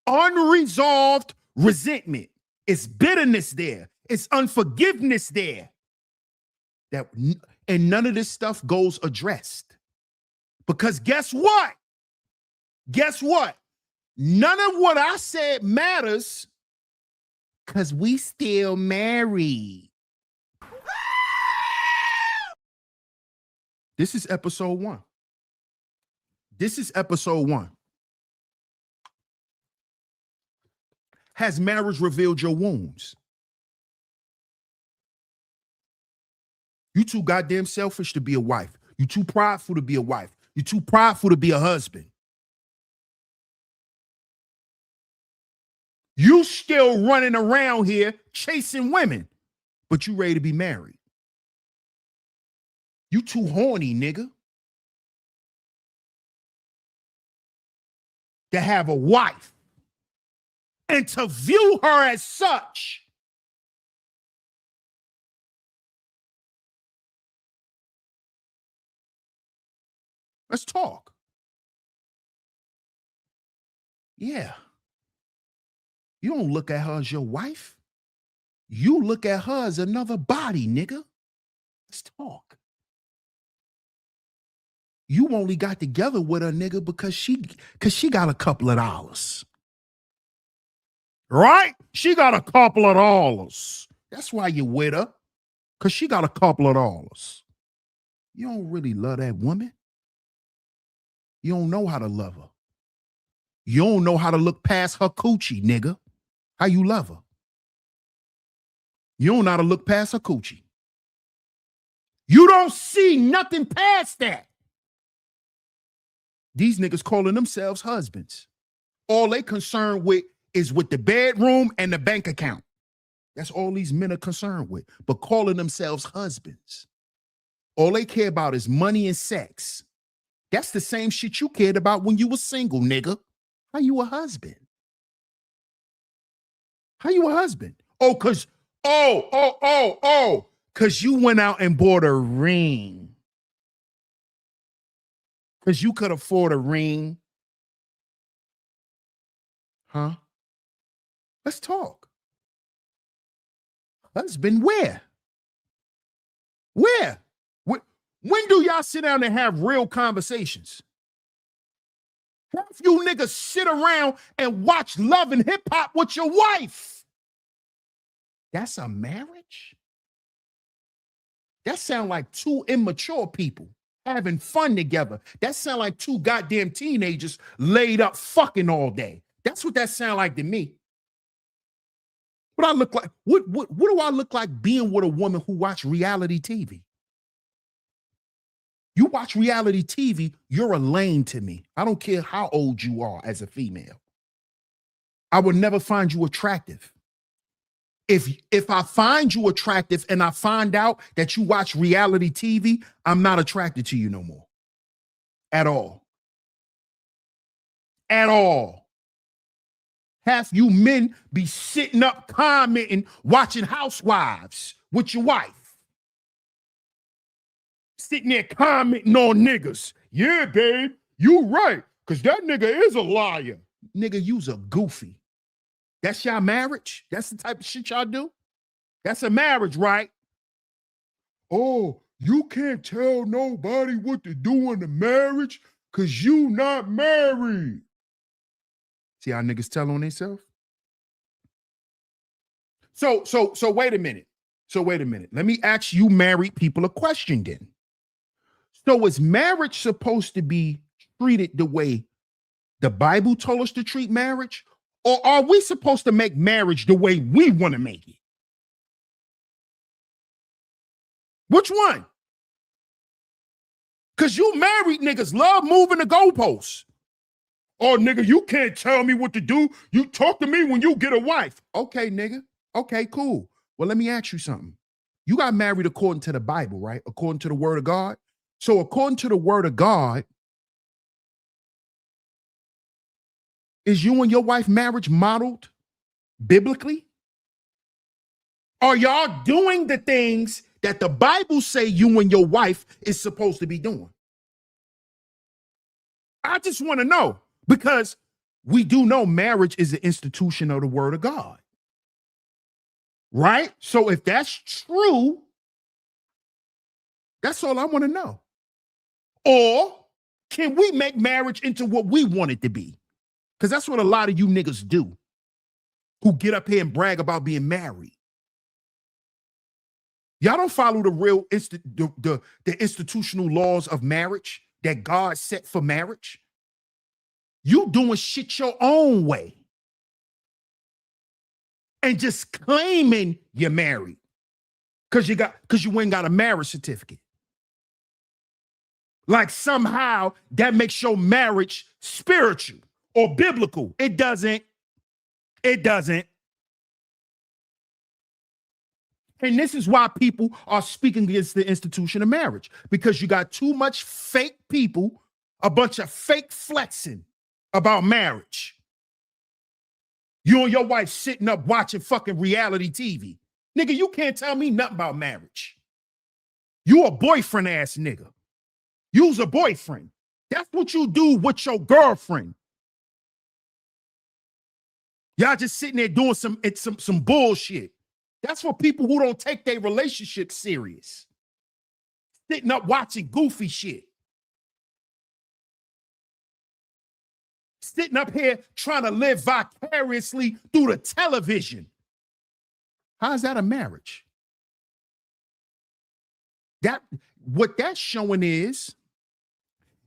unresolved resentment. It's bitterness there. It's unforgiveness there. And none of this stuff goes addressed. Because guess what? Guess what? None of what I said matters because we still married. This is episode 1. This is episode 1. Has marriage revealed your wounds? You too goddamn selfish to be a wife. You too prideful to be a wife. You too prideful to be a husband. You still running around here chasing women, but you ready to be married. You too horny, nigga, to have a wife and to view her as such. Let's talk. Yeah. You don't look at her as your wife. You look at her as another body, nigga. Let's talk. You only got together with her, nigga, because she got a couple of dollars. Right? She got a couple of dollars. That's why you with her. Because she got a couple of dollars. You don't really love that woman. You don't know how to love her. You don't know how to look past her coochie, nigga. How you love her? You don't know how to look past her coochie. You don't see nothing past that. These niggas calling themselves husbands. All they concerned with is with the bedroom and the bank account. That's all these men are concerned with, but calling themselves husbands. All they care about is money and sex. That's the same shit you cared about when you were single, nigga. How you a husband? How you a husband? Oh, because you went out and bought a ring. Because you could afford a ring. Huh? Let's talk. Husband, where? Where? When do y'all sit down and have real conversations? Half you niggas sit around and watch Love and Hip Hop with your wife. That's a marriage? That sound like two immature people having fun together. That sound like two goddamn teenagers laid up fucking all day. That's what that sound like to me. What I look like? What do I look like being with a woman who watch reality TV? You watch reality TV, you're a lame to me. I don't care how old you are as a female. I would never find you attractive. If I find you attractive and I find out that you watch reality TV, I'm not attracted to you no more. At all. At all. Half you men be sitting up commenting, watching Housewives with your wife. Sitting there commenting on niggas. Yeah, babe, you right, because that nigga is a liar. Nigga, you's a goofy. That's y'all marriage? That's the type of shit y'all do? That's a marriage, right? Oh, you can't tell nobody what to do in the marriage because you not married. See how niggas tell on themselves? So wait a minute. Let me ask you married people a question then. So is marriage supposed to be treated the way the Bible told us to treat marriage? Or are we supposed to make marriage the way we want to make it? Which one? Because you married niggas love moving the goalposts. Oh, nigga, you can't tell me what to do. You talk to me when you get a wife. Okay, nigga. Okay, cool. Well, let me ask you something. You got married according to the Bible, right? According to the word of God. So according to the word of God, is you and your wife marriage modeled biblically? Are y'all doing the things that the Bible say you and your wife is supposed to be doing? I just want to know, because we do know marriage is an institution of the word of God. Right? So if that's true, that's all I want to know. Or can we make marriage into what we want it to be? Because that's what a lot of you niggas do who get up here and brag about being married. Y'all don't follow the real the institutional laws of marriage that God set for marriage. You doing shit your own way and just claiming you're married because you ain't got a marriage certificate. Like somehow that makes your marriage spiritual or biblical. It doesn't. It doesn't. And this is why people are speaking against the institution of marriage, because you got too much fake people, a bunch of fake flexing about marriage. You and your wife sitting up watching fucking reality TV. Nigga, you can't tell me nothing about marriage. You a boyfriend ass nigga. You's a boyfriend. That's what you do with your girlfriend. Y'all just sitting there doing some bullshit. That's for people who don't take their relationship serious. Sitting up watching goofy shit. sitting up here trying to live vicariously through the television. How's that a marriage? What that's showing is,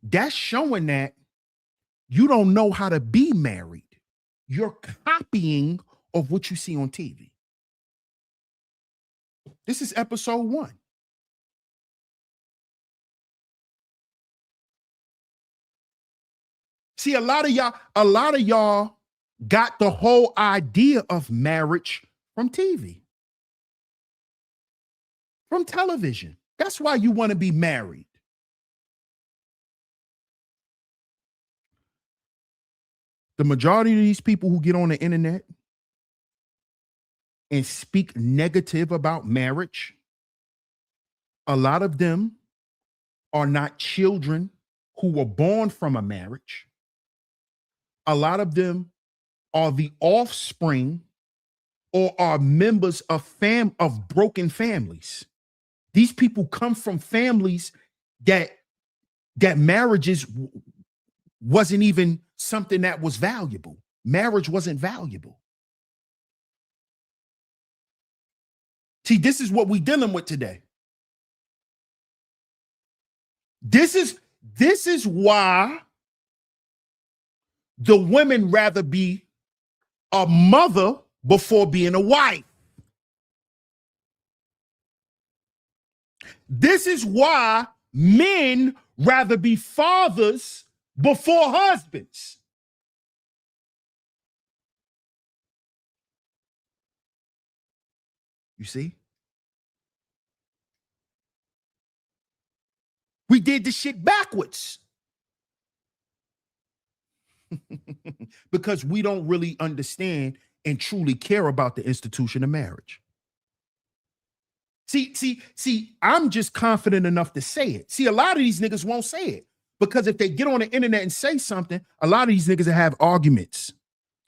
that's showing that you don't know how to be married. You're copying of what you see on TV. This is episode 1. See, a lot of y'all got the whole idea of marriage from TV, from television. That's why you want to be married. The majority of these people who get on the internet and speak negative about marriage, a lot of them are not children who were born from a marriage. A lot of them are the offspring or are members of broken families. These people come from families that marriages wasn't even something that was valuable. Marriage wasn't valuable. See, this is what we're dealing with today. This is why the women rather be a mother before being a wife. This is why men rather be fathers before husbands. You see? We did the shit backwards. Because we don't really understand and truly care about the institution of marriage. See, I'm just confident enough to say it. See, a lot of these niggas won't say it because if they get on the internet and say something, a lot of these niggas will have arguments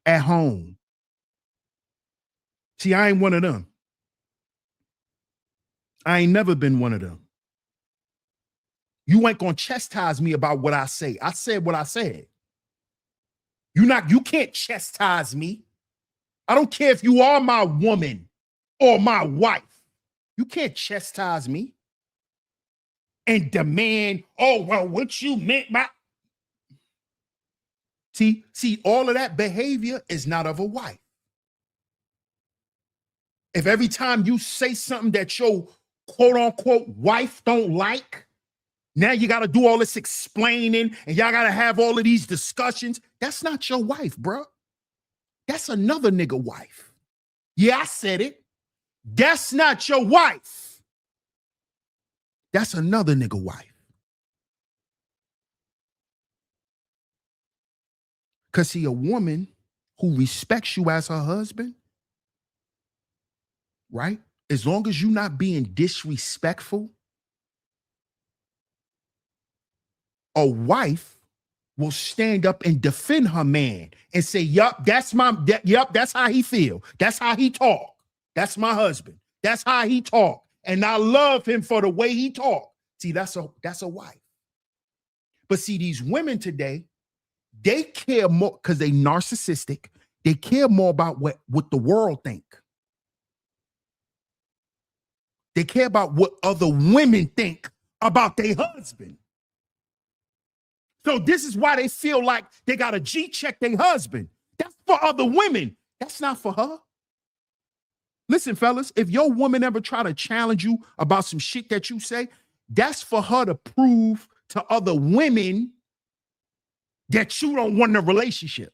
at home. See, I ain't one of them. I ain't never been one of them. You ain't gonna chastise me about what I say. I said what I said. You can't chastise me. I don't care if you are my woman or my wife. You can't chastise me and demand, oh, well, what you meant by. See, all of that behavior is not of a wife. If every time you say something that your quote unquote wife don't like, now you got to do all this explaining and y'all got to have all of these discussions. That's not your wife, bro. That's another nigga wife. Yeah, I said it. That's not your wife. That's another nigga wife. Because see, a woman who respects you as her husband, right? As long as you're not being disrespectful, a wife will stand up and defend her man and say, yup, that's how he feel. That's how he talk. That's my husband. That's how he talk. And I love him for the way he talk. See, that's a wife. But see, these women today, they care more because they narcissistic. They care more about what the world think. They care about what other women think about their husband. So this is why they feel like they got to G-check their husband. That's for other women. That's not for her. Listen, fellas, if your woman ever try to challenge you about some shit that you say, that's for her to prove to other women that you don't want a relationship.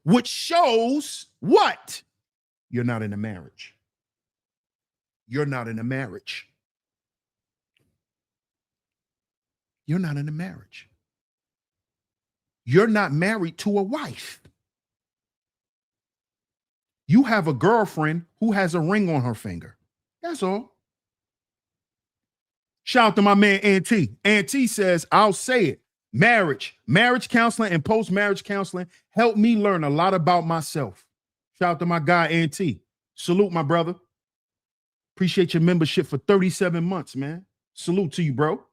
Which shows what? You're not in a marriage. You're not in a marriage. You're not in a marriage. You're not married to a wife. You have a girlfriend who has a ring on her finger. That's all. Shout out to my man, Auntie. Auntie says, I'll say it. Marriage counseling, and post-marriage counseling helped me learn a lot about myself. Shout out to my guy, Auntie. Salute, my brother. Appreciate your membership for 37 months, man. Salute to you, bro.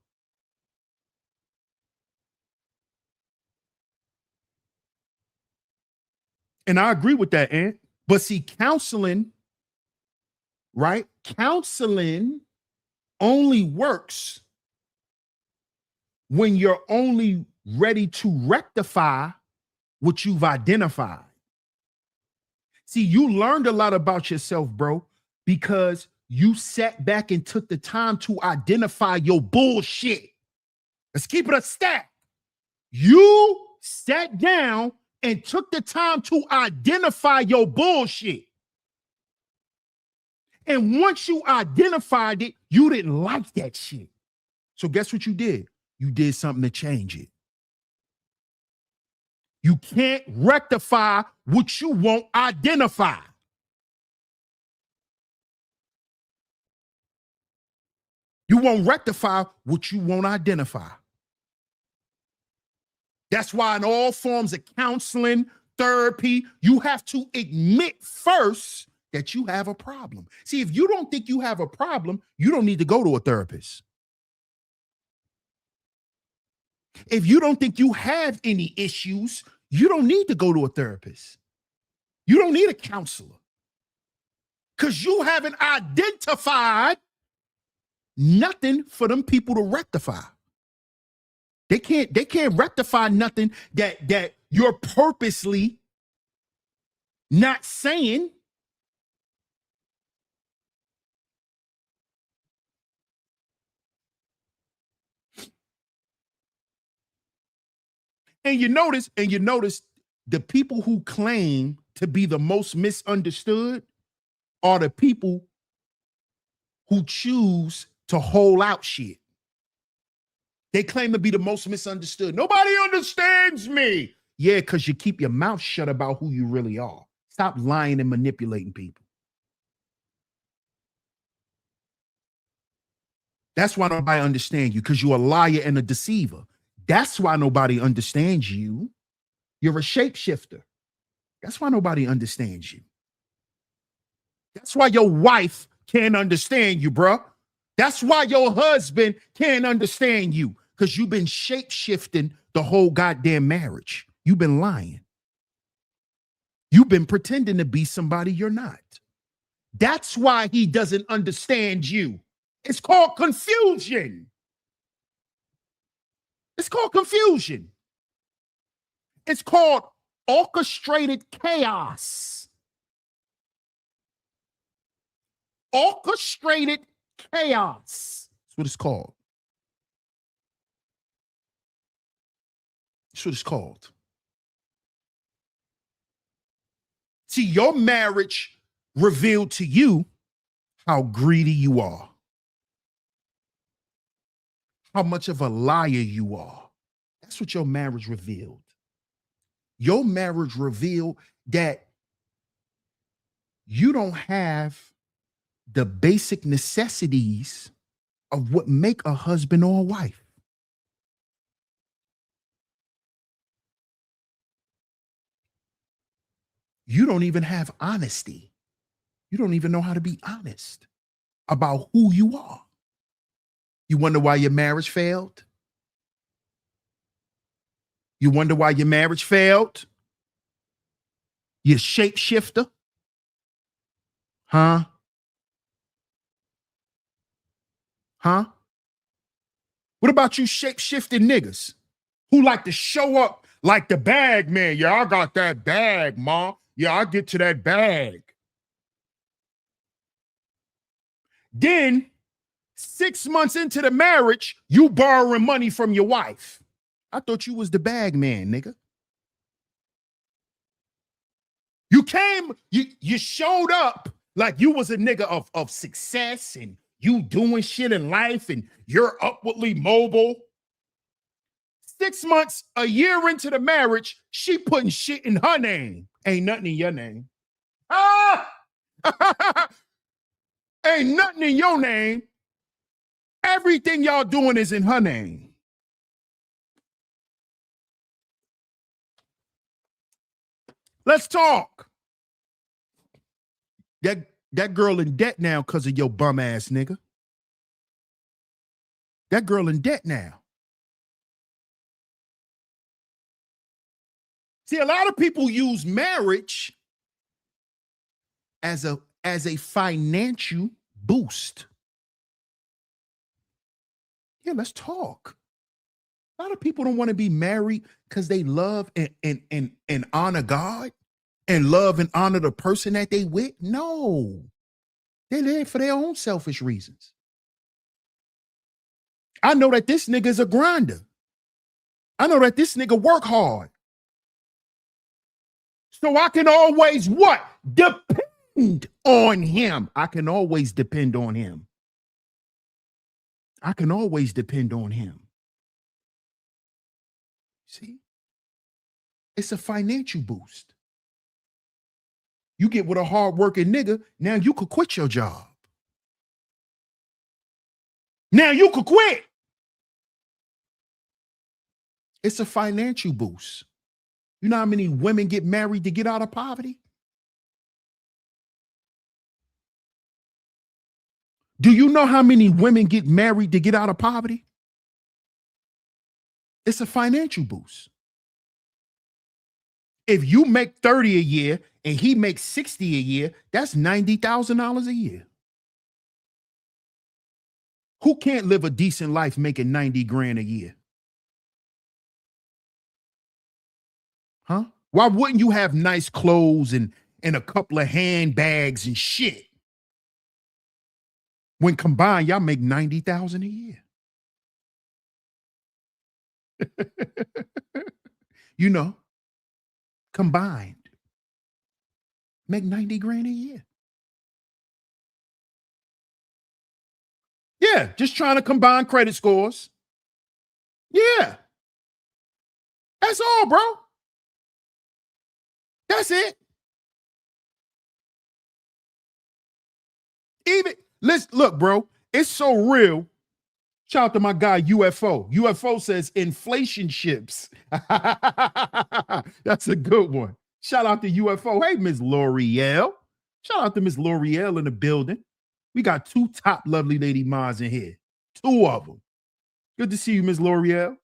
And I agree with that, Aunt. But see, counseling, right? Counseling only works when you're only ready to rectify what you've identified. See, you learned a lot about yourself, bro, because you sat back and took the time to identify your bullshit. Let's keep it a stack. You sat down and took the time to identify your bullshit. And once you identified it, you didn't like that shit. So guess what you did? You did something to change it. You can't rectify what you won't identify. You won't rectify what you won't identify. That's why in all forms of counseling, therapy, you have to admit first that you have a problem. See, if you don't think you have a problem, you don't need to go to a therapist. If you don't think you have any issues, you don't need to go to a therapist. You don't need a counselor. Because you haven't identified nothing for them people to rectify. They can't rectify nothing that you're purposely not saying. And you notice the people who claim to be the most misunderstood are the people who choose to hold out shit. They claim to be the most misunderstood. Nobody understands me. Yeah, because you keep your mouth shut about who you really are. Stop lying and manipulating people. That's why nobody understands you, because you're a liar and a deceiver. That's why nobody understands you. You're a shapeshifter. That's why nobody understands you. That's why your wife can't understand you, bro. That's why your husband can't understand you, because you've been shape-shifting the whole goddamn marriage. You've been lying. You've been pretending to be somebody you're not. That's why he doesn't understand you. It's called confusion. It's called confusion. It's called orchestrated chaos. Orchestrated chaos. That's what it's called. That's what it's called. See, your marriage revealed to you how greedy you are, how much of a liar you are. That's what your marriage revealed. Your marriage revealed that you don't have the basic necessities of what make a husband or a wife. You don't even have honesty. You don't even know how to be honest about who you are. You wonder why your marriage failed? You wonder why your marriage failed? You shapeshifter? Huh? Huh? What about you shape-shifting niggas who like to show up like the bag man? Yeah, I got that bag, ma. Yeah, I get to that bag. Then 6 months into the marriage, you borrowing money from your wife. I thought you was the bag man, nigga. You came, you showed up like you was a nigga of success and you doing shit in life and you're upwardly mobile. 6 months, a year into the marriage, she putting shit in her name. Ain't nothing in your name. Ah! Ain't nothing in your name. Everything y'all doing is in her name. Let's talk. That girl in debt now because of your bum ass nigga. That girl in debt now. See, a lot of people use marriage as a financial boost. Yeah, let's talk. A lot of people don't want to be married because they love and honor God and love and honor the person that they with. No, they're there for their own selfish reasons. I know that this nigga is a grinder. I know that this nigga work hard. So I can always what? Depend on him. I can always depend on him. I can always depend on him. See? It's a financial boost. You get with a hardworking nigga, now you could quit your job. Now you could quit. It's a financial boost. You know how many women get married to get out of poverty? Do you know how many women get married to get out of poverty? It's a financial boost. If you make 30 a year and he makes 60 a year, that's $90,000 a year. Who can't live a decent life making 90 grand a year? Huh? Why wouldn't you have nice clothes and a couple of handbags and shit? When combined, y'all make 90,000 a year. You know, combined, make 90 grand a year. Yeah, just trying to combine credit scores. Yeah. That's all, bro. That's it. Even let's look, bro. It's so real. Shout out to my guy UFO. UFO says inflation ships. That's a good one. Shout out to UFO. Hey, Miss L'Oreal. Shout out to Miss L'Oreal in the building. We got two top lovely lady moms in here. Two of them. Good to see you, Miss L'Oreal.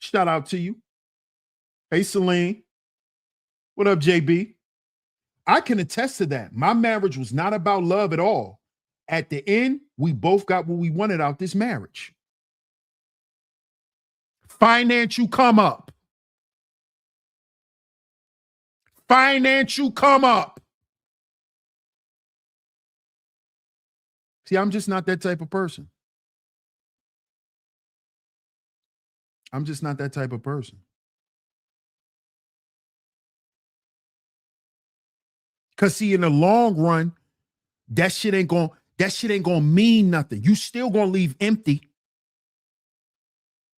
Shout out to you. Hey, Celine. What up, JB? I can attest to that. My marriage was not about love at all. At the end, we both got what we wanted out this marriage. Financial come up. Financial come up. See, I'm just not that type of person. I'm just not that type of person. Because see, in the long run, that shit ain't gonna mean nothing. You still gonna leave empty.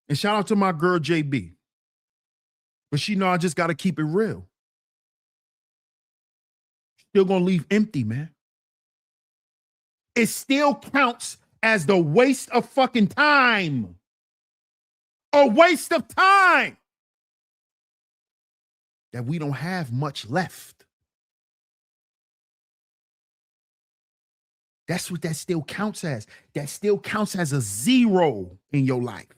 And shout out to my girl JB. But she know I just gotta keep it real. Still gonna leave empty, man. It still counts as the waste of fucking time. A waste of time. That we don't have much left. That's what that still counts as. That still counts as a zero in your life.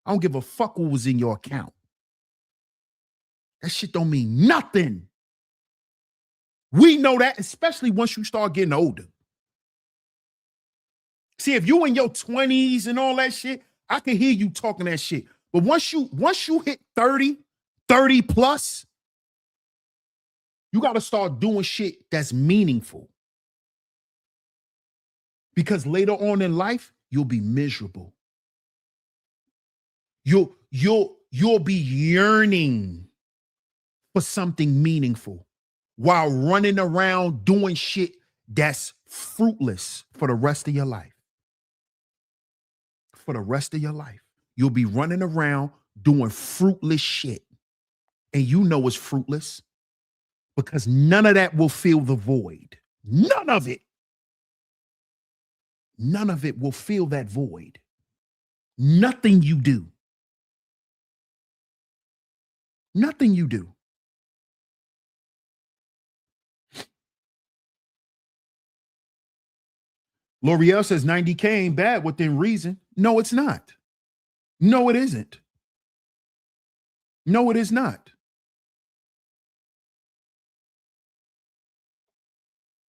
I don't give a fuck what was in your account. That shit don't mean nothing. We know that, especially once you start getting older. See, if you in your 20s and all that shit, I can hear you talking that shit. But once you hit 30 plus, you got to start doing shit that's meaningful. Because later on in life, you'll be miserable. You'll be yearning for something meaningful while running around doing shit that's fruitless for the rest of your life. For the rest of your life, you'll be running around doing fruitless shit. And you know it's fruitless because none of that will fill the void. None of it. None of it will fill that void. Nothing you do. Nothing you do. L'Oreal says 90K ain't bad within reason. No, it's not. No, it isn't. No, it is not.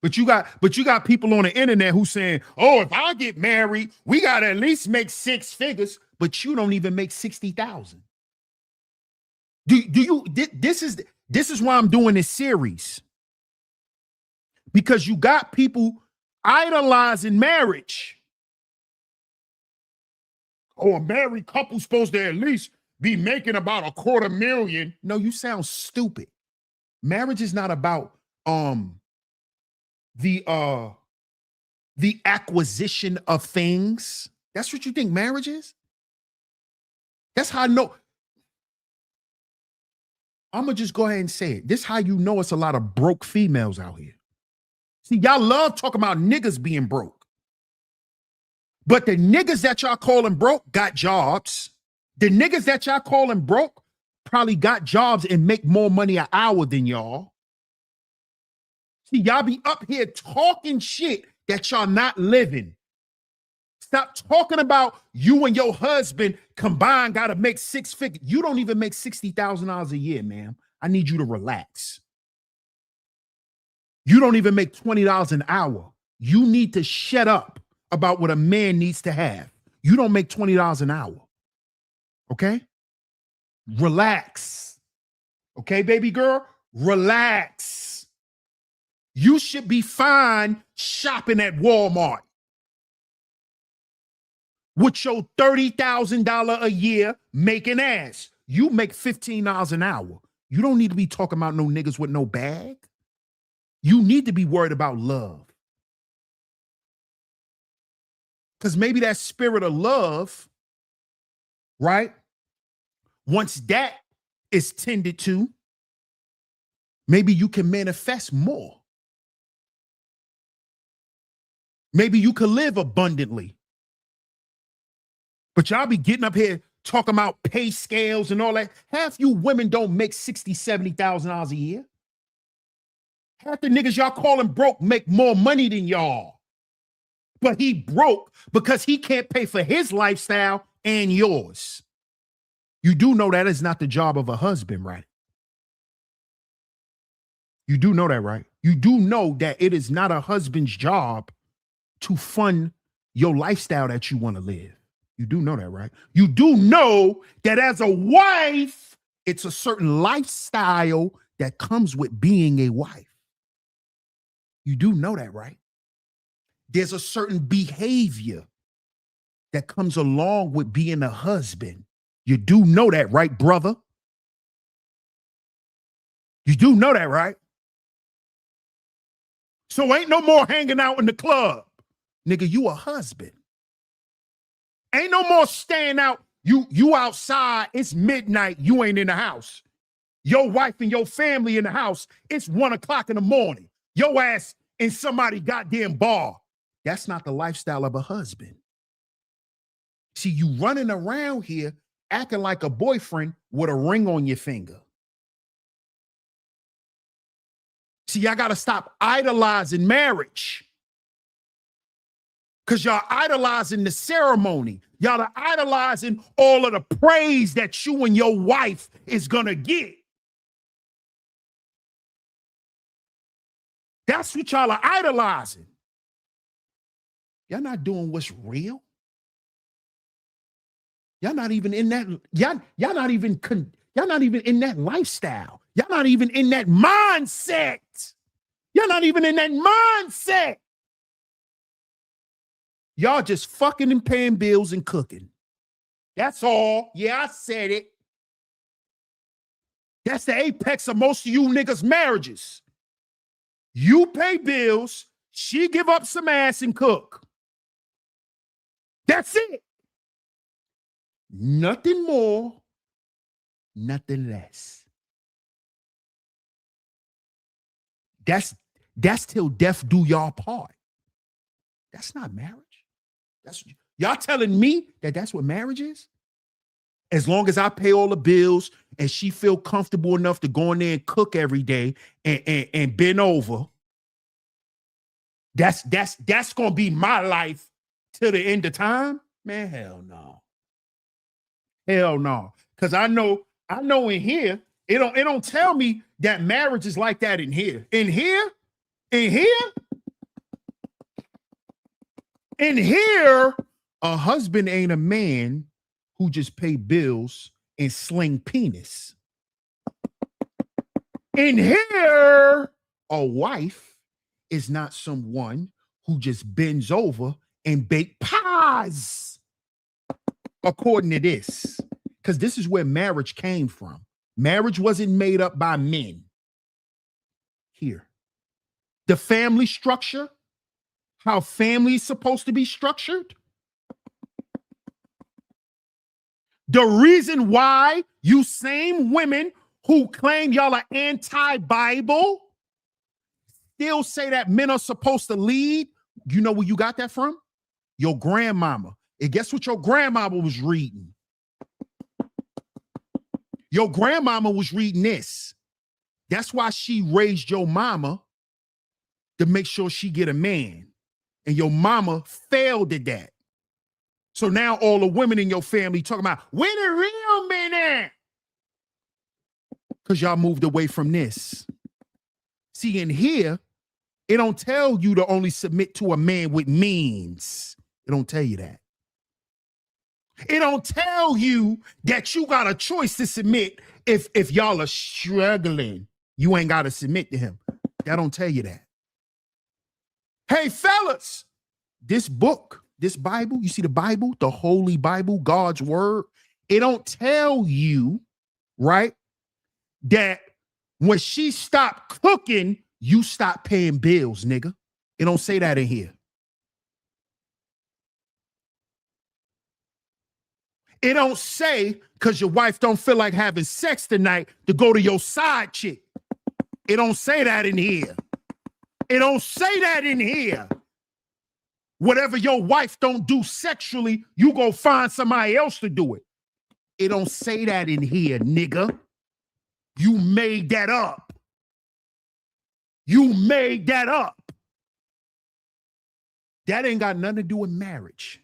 But you got people on the internet who saying, oh, if I get married, we gotta at least make 6 figures, but you don't even make 60,000. This is why I'm doing this series. Because you got people idolizing marriage. Oh, a married couple's supposed to at least be making about $250,000. No, you sound stupid. Marriage is not about the acquisition of things. That's what you think marriage is? That's how I know. I'm gonna just go ahead and say it. This is how you know it's a lot of broke females out here. See, y'all love talking about niggas being broke. But the niggas that y'all calling broke got jobs. The niggas that y'all calling broke probably got jobs and make more money an hour than y'all. See, y'all be up here talking shit that y'all not living. Stop talking about you and your husband combined got to make 6 figures. You don't even make $60,000 a year, ma'am. I need you to relax. You don't even make $20 an hour. You need to shut up about what a man needs to have. You don't make $20 an hour. Okay? Relax. Okay, baby girl? Relax. You should be fine shopping at Walmart with your $30,000 a year making ass. You make $15 an hour. You don't need to be talking about no niggas with no bag. You need to be worried about love. Because maybe that spirit of love, right? Once that is tended to, maybe you can manifest more. Maybe you can live abundantly. But y'all be getting up here talking about pay scales and all that. Half you women don't make $60,000, $70,000 a year. Half the niggas y'all calling broke make more money than y'all. But he broke because he can't pay for his lifestyle and yours. You do know that is not the job of a husband, right? You do know that, right? You do know that it is not a husband's job to fund your lifestyle that you want to live. You do know that, right? You do know that as a wife, it's a certain lifestyle that comes with being a wife. You do know that, right? There's a certain behavior that comes along with being a husband. You do know that, right, brother? You do know that, right? So ain't no more hanging out in the club. Nigga, you a husband. Ain't no more staying out. You outside, it's midnight, you ain't in the house. Your wife and your family in the house, it's 1 o'clock in the morning. Your ass in somebody goddamn bar. That's not the lifestyle of a husband. See, you running around here acting like a boyfriend with a ring on your finger. See, y'all got to stop idolizing marriage. Because y'all idolizing the ceremony. Y'all are idolizing all of the praise that you and your wife is going to get. That's what y'all are idolizing. Y'all not doing what's real. Y'all not even in that. Y'all not even in that lifestyle. Y'all not even in that mindset. Y'all not even in that mindset. Y'all just fucking and paying bills and cooking. That's all. Yeah, I said it. That's the apex of most of you niggas' marriages. You pay bills, she give up some ass and cook. That's it. Nothing more, nothing less. That's till death do y'all part. That's not marriage. That's y'all telling me that that's what marriage is? As long as I pay all the bills and she feel comfortable enough to go in there and cook every day and bend over, that's gonna be my life till the end of time? Man, hell no. Hell no. Because I know in here, it don't tell me that marriage is like that in here. In here, And here, a husband ain't a man who just pay bills and sling penis. In here, a wife is not someone who just bends over and bake pies. According to this, because this is where marriage came from. Marriage wasn't made up by men. Here, the family structure, how family is supposed to be structured. The reason why you same women who claim y'all are anti-Bible still say that men are supposed to lead, you know where you got that from? Your grandmama. And guess what your grandmama was reading? Your grandmama was reading this. That's why she raised your mama to make sure she get a man. And your mama failed at that. So now all the women in your family talking about, where the real men at? Because y'all moved away from this. See, in here, it don't tell you to only submit to a man with means. It don't tell you that. It don't tell you that you got a choice to submit if y'all are struggling. You ain't got to submit to him. That don't tell you that. Hey, fellas, this book, this Bible, you see the Bible, the Holy Bible, God's word, it don't tell you, right, that when she stopped cooking, you stop paying bills, nigga. It don't say that in here. It don't say because your wife don't feel like having sex tonight to go to your side chick. It don't say that in here. It don't say that in here. Whatever your wife don't do sexually, you go find somebody else to do it. It don't say that in here, nigga. You made that up. You made that up. That ain't got nothing to do with marriage.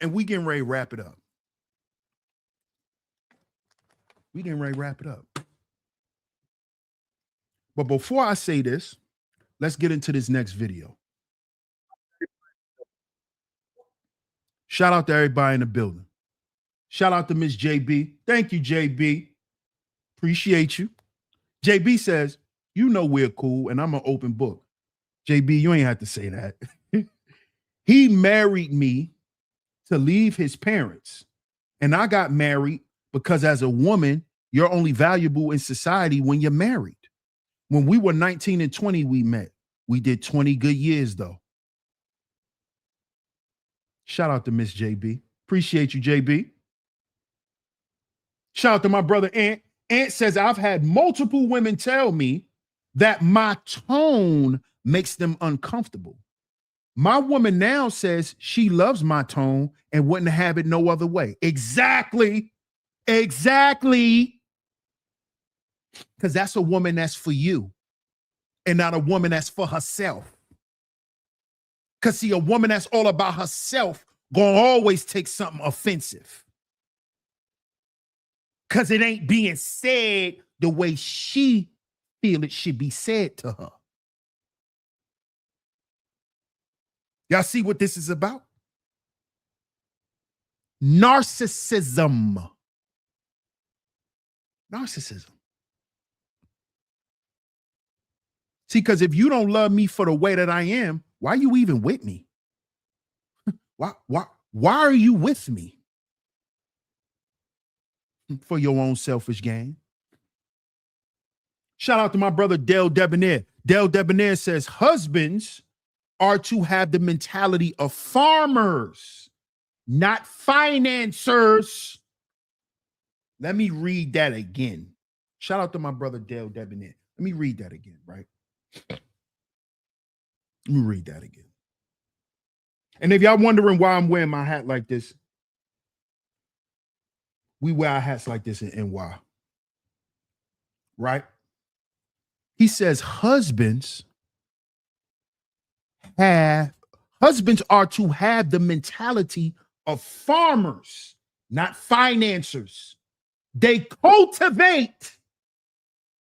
And we getting ready to wrap it up. We getting ready to wrap it up. But before I say this, let's get into this next video. Shout out to everybody in the building. Shout out to Miss JB. Thank you, JB. Appreciate you. JB says, you know we're cool and I'm an open book. JB, you ain't have to say that. He married me to leave his parents. And I got married because as a woman, you're only valuable in society when you're married. When we were 19 and 20, we met. We did 20 good years, though. Shout out to Miss JB. Appreciate you, JB. Shout out to my brother Ant. Ant says, I've had multiple women tell me that my tone makes them uncomfortable. My woman now says she loves my tone and wouldn't have it no other way. Exactly. Exactly. Because that's a woman that's for you and not a woman that's for herself. Because see, a woman that's all about herself gonna always take something offensive. Because it ain't being said the way she feel it should be said to her. Y'all see what this is about? Narcissism. Narcissism. See, because if you don't love me for the way that I am, why are you even with me? Why are you with me? For your own selfish gain. Shout out to my brother Dale Debonair. Dale Debonair says husbands are to have the mentality of farmers, not financiers. Let me read that again. Shout out to my brother Dale Debonair. Let me read that again, right? Let me read that again. And if y'all wondering why I'm wearing my hat like this, we wear our hats like this in NY, right? He says husbands are to have the mentality of farmers, not financiers. They cultivate,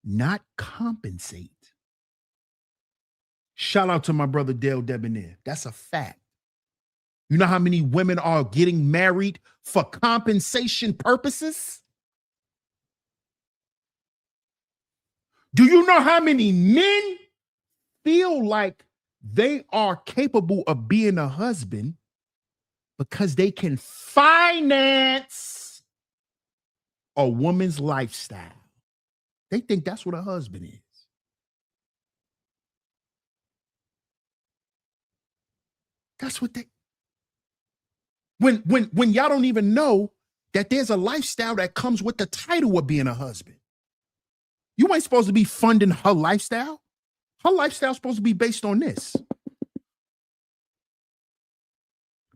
not compensate. Shout out to my brother Dale Debonair. That's a fact. You know how many women are getting married for compensation purposes? Do you know how many men feel like they are capable of being a husband because they can finance a woman's lifestyle? They think that's what a husband is. That's what they, when y'all don't even know that there's a lifestyle that comes with the title of being a husband. You ain't supposed to be funding her lifestyle. Her lifestyle's supposed to be based on this.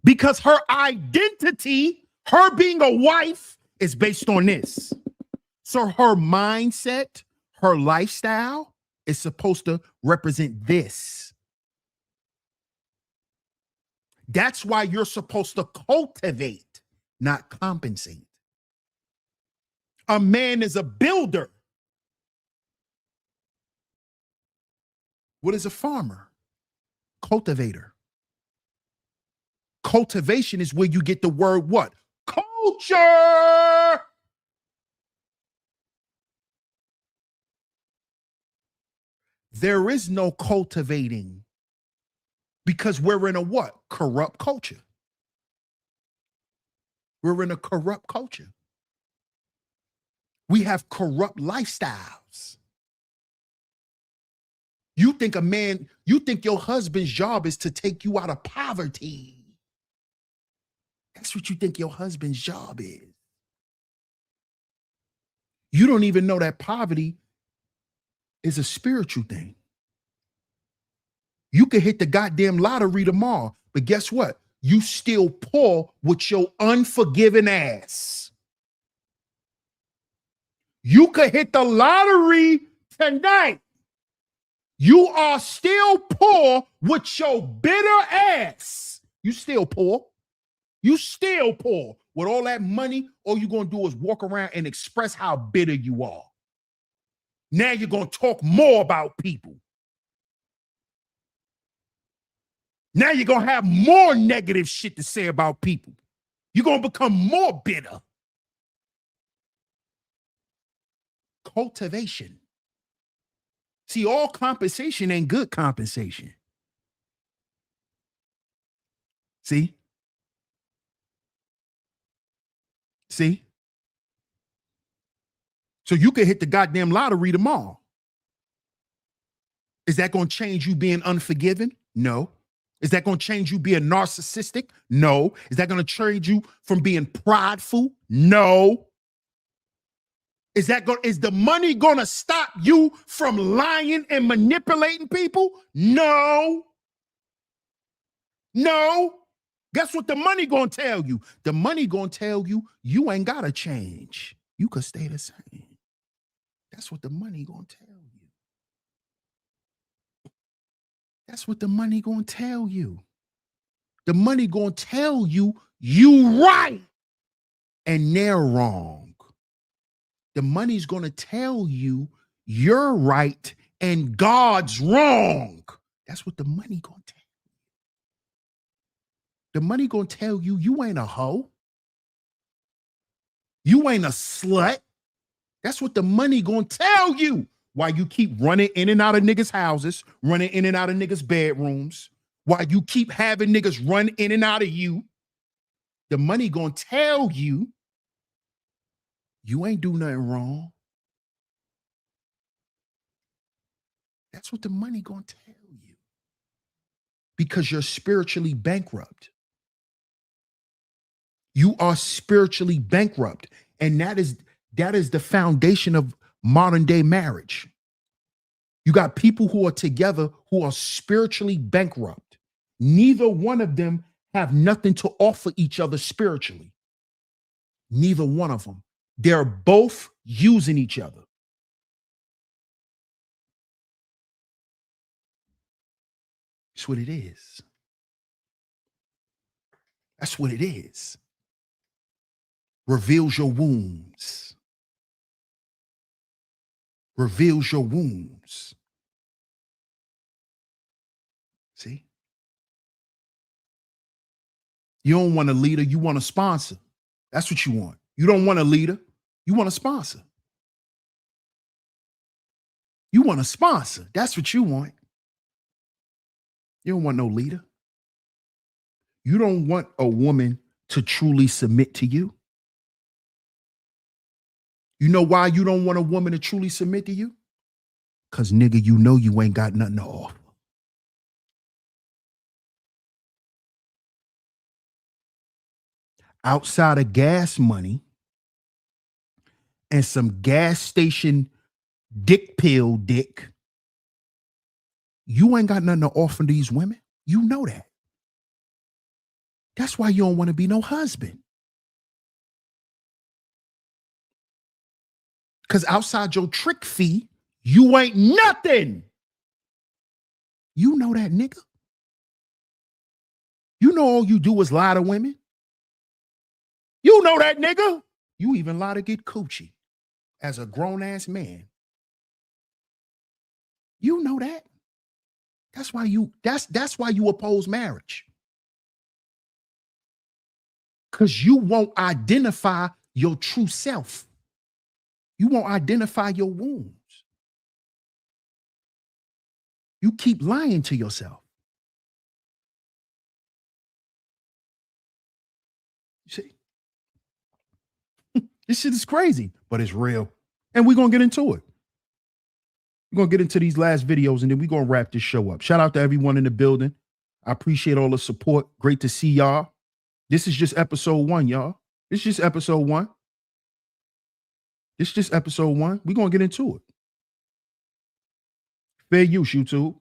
Because her identity, her being a wife, is based on this. So her mindset, her lifestyle is supposed to represent this. That's why you're supposed to cultivate, not compensate. A man is a builder. What is a farmer? Cultivator. Cultivation is where you get the word what? Culture. There is no cultivating because we're in a what? Corrupt culture. We're in a corrupt culture. We have corrupt lifestyles. You think your husband's job is to take you out of poverty. That's what you think your husband's job is. You don't even know that poverty is a spiritual thing. You could hit the goddamn lottery tomorrow, but guess what? You still poor with your unforgiving ass. You could hit the lottery tonight. You are still poor with your bitter ass. You still poor. You still poor. With all that money, all you're going to do is walk around and express how bitter you are. Now you're going to talk more about people. Now you're going to have more negative shit to say about people. You're going to become more bitter. Cultivation. See, all compensation ain't good compensation. See? See? So you could hit the goddamn lottery tomorrow. Is that going to change you being unforgiving? No. Is that going to change you being narcissistic? No. Is that going to change you from being prideful? No. Is the money going to stop you from lying and manipulating people? No. No. Guess what the money going to tell you? The money going to tell you you ain't got to change. You could stay the same. That's what the money going to tell you. That's what the money going to tell you. The money going to tell you you right and they're wrong. The money's going to tell you you're right and God's wrong. That's what the money going to tell you. The money going to tell you you ain't a hoe. You ain't a slut. That's what the money going to tell you. Why you keep running in and out of niggas' houses, running in and out of niggas' bedrooms, why you keep having niggas run in and out of you. The money going to tell you you ain't do nothing wrong. That's what the money going to tell you. Because you're spiritually bankrupt. You are spiritually bankrupt. And that is the foundation of modern day marriage. You got people who are together who are spiritually bankrupt. Neither one of them have nothing to offer each other spiritually. Neither one of them. They're both using each other. That's what it is. That's what it is. Reveals your wounds. Reveals your wounds. See? You don't want a leader, you want a sponsor. That's what you want. You don't want a leader, you want a sponsor. You want a sponsor. That's what you want. You don't want no leader. You don't want a woman to truly submit to you. You know why you don't want a woman to truly submit to you? Because, nigga, you know you ain't got nothing to offer. Outside of gas money and some gas station dick pill dick, you ain't got nothing to offer these women. You know that. That's why you don't want to be no husband. Because outside your trick fee, you ain't nothing. You know that, nigga. You know all you do is lie to women. You know that, nigga. You even lie to get coochie as a grown-ass man. You know that. That's why you oppose marriage. Because you won't identify your true self. You won't identify your wounds. You keep lying to yourself. You see? This shit is crazy, but it's real. And we're going to get into it. We're going to get into these last videos and then we're going to wrap this show up. Shout out to everyone in the building. I appreciate all the support. Great to see y'all. This is just episode 1, y'all. This is just episode 1. This is just episode 1. We're going to get into it. Fair use, YouTube.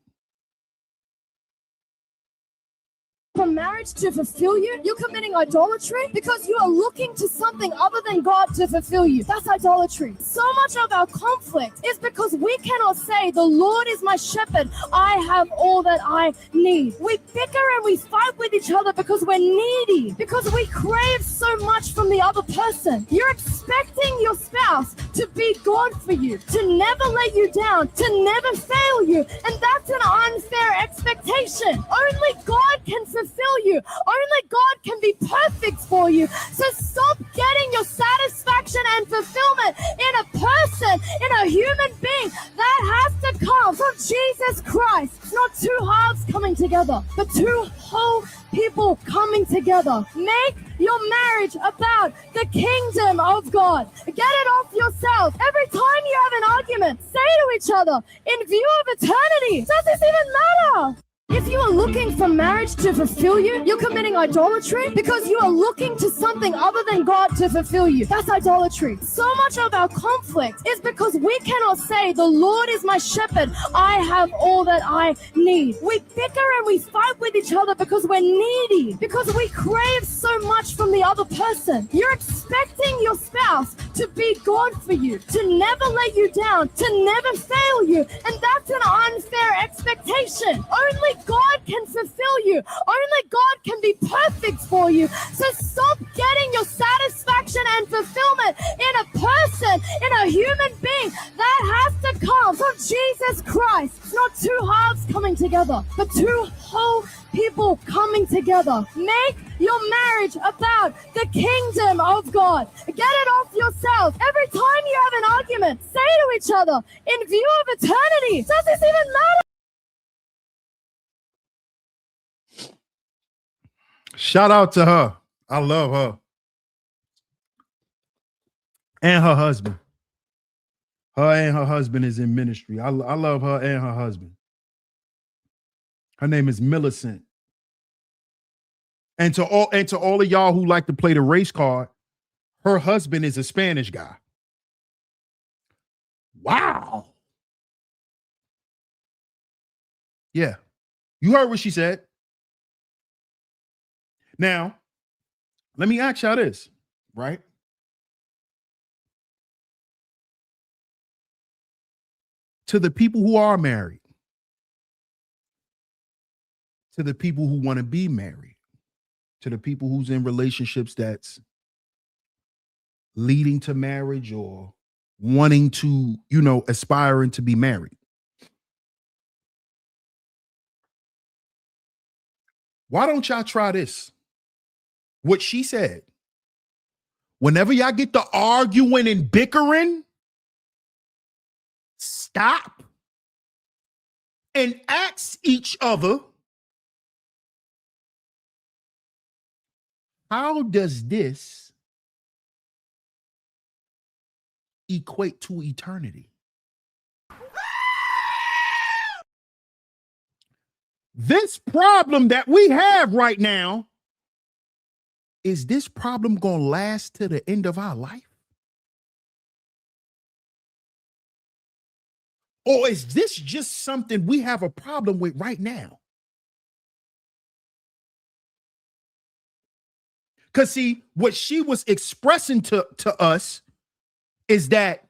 From marriage to fulfill you, you're committing idolatry because you are looking to something other than God to fulfill you. That's idolatry. So much of our conflict is because we cannot say, the Lord is my shepherd, I have all that I need. We bicker and we fight with each other because we're needy, because we crave so much from the other person. You're expecting your spouse to be God for you, to never let you down, to never fail you, and that's an unfair expectation. Only God can fulfill you. Only God can be perfect for you. So stop getting your satisfaction and fulfillment in a person, in a human being. That has to come from Jesus Christ. It's not two halves coming together, but two whole people coming together. Make your marriage about the kingdom of God. Get it off yourself. Every time you have an argument, say to each other, in view of eternity, does this even matter? If you are looking for marriage to fulfill you, you're committing idolatry because you are looking to something other than God to fulfill you. That's idolatry. So much of our conflict is because we cannot say, the Lord is my shepherd, I have all that I need. We bicker and we fight with each other because we're needy, because we crave so much from the other person. You're expecting your spouse to be God for you, to never let you down, to never fail you, and that's an unfair expectation. Only God can fulfill you. Only God can be perfect for you. So stop getting your satisfaction and fulfillment in a person, in a human being. That has to come from Jesus Christ. It's not two halves coming together, but two whole people coming together. Make your marriage about the kingdom of God. Get it off yourself. Every time you have an argument, say to each other, in view of eternity, does this even matter? Shout out to her. I love her. And her husband. Her and her husband is in ministry. I love her and her husband. Her name is Millicent. And to all of y'all who like to play the race card, her husband is a Spanish guy. Wow. Yeah. You heard what she said. Now, let me ask y'all this, right? To the people who are married, to the people who want to be married, to the people who's in relationships that's leading to marriage or wanting to, aspiring to be married. Why don't y'all try this? What she said. Whenever y'all get to arguing and bickering, stop and ask each other, how does this equate to eternity? This problem that we have right now, is this problem going to last to the end of our life? Or is this just something we have a problem with right now? Because see, what she was expressing to us is that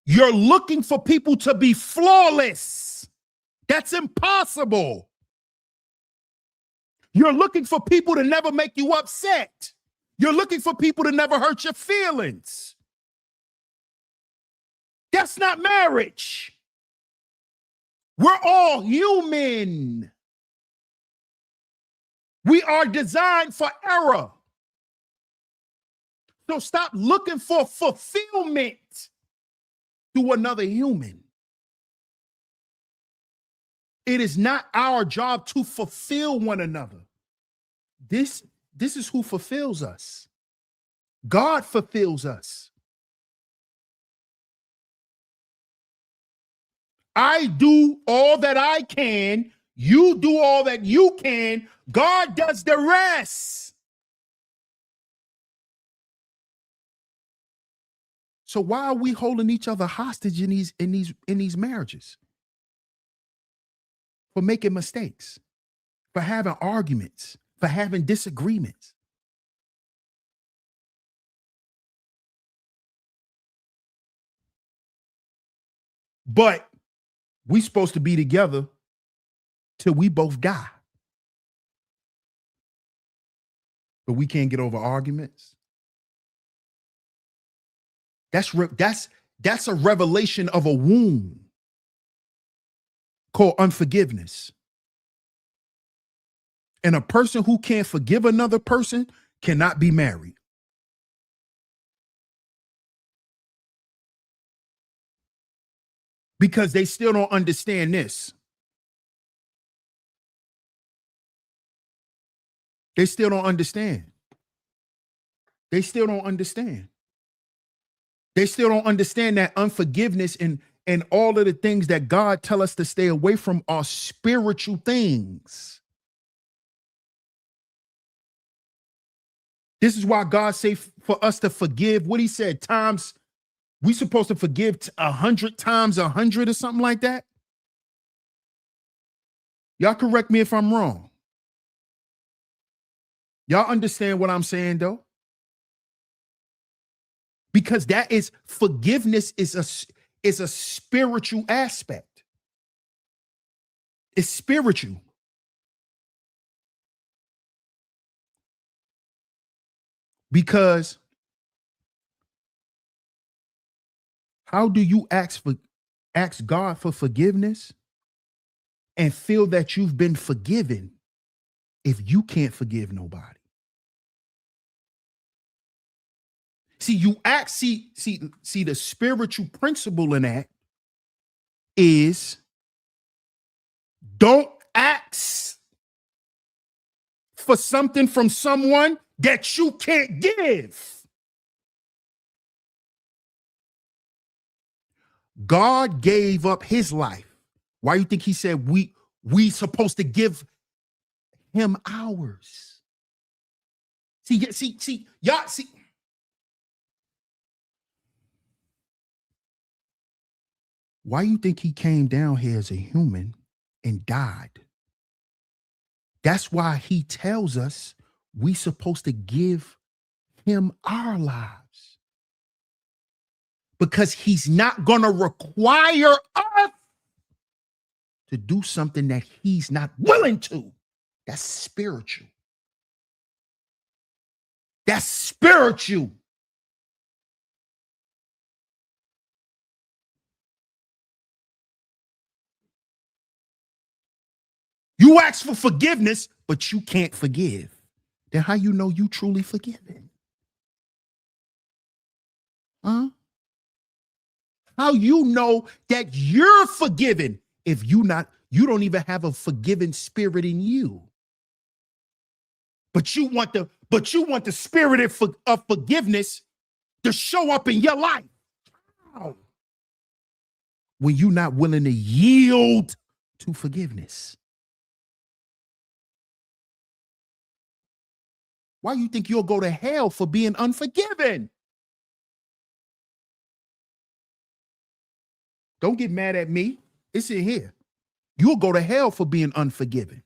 you're looking for people to be flawless. That's impossible. You're looking for people to never make you upset. You're looking for people to never hurt your feelings. That's not marriage. We're all human. We are designed for error. So stop looking for fulfillment through another human. It is not our job to fulfill one another. This is who fulfills us. God fulfills us. I do all that I can. You do all that you can. God does the rest. So why are we holding each other hostage in these marriages? For making mistakes, for having arguments, for having disagreements. But we supposed to be together till we both die. But we can't get over arguments. That's a revelation of a wound called unforgiveness. And a person who can't forgive another person cannot be married. Because they still don't understand this. They still don't understand. They still don't understand. They still don't understand that unforgiveness and all of the things that God tell us to stay away from are spiritual things. This is why God say for us to forgive. What he said, times, we supposed to forgive 100 times 100 or something like that. Y'all correct me if I'm wrong. Y'all understand what I'm saying though? Because that is forgiveness is a spiritual aspect. It's spiritual. Because how do you ask God for forgiveness and feel that you've been forgiven if you can't forgive nobody? See, the spiritual principle in that is don't ask for something from someone that you can't give. God gave up his life. Why do you think he said we supposed to give him ours? See, y'all see. Why you think he came down here as a human and died? That's why he tells us we supposed to give him our lives. Because he's not going to require us to do something that he's not willing to. That's spiritual. That's spiritual. You ask for forgiveness, but you can't forgive. Then how you know you truly forgiven? Huh? How you know that you're forgiven if you don't even have a forgiving spirit in you? But you want the spirit of forgiveness to show up in your life. How? When you're not willing to yield to forgiveness. Why you think you'll go to hell for being unforgiven? Don't get mad at me. It's in here. You'll go to hell for being unforgiven.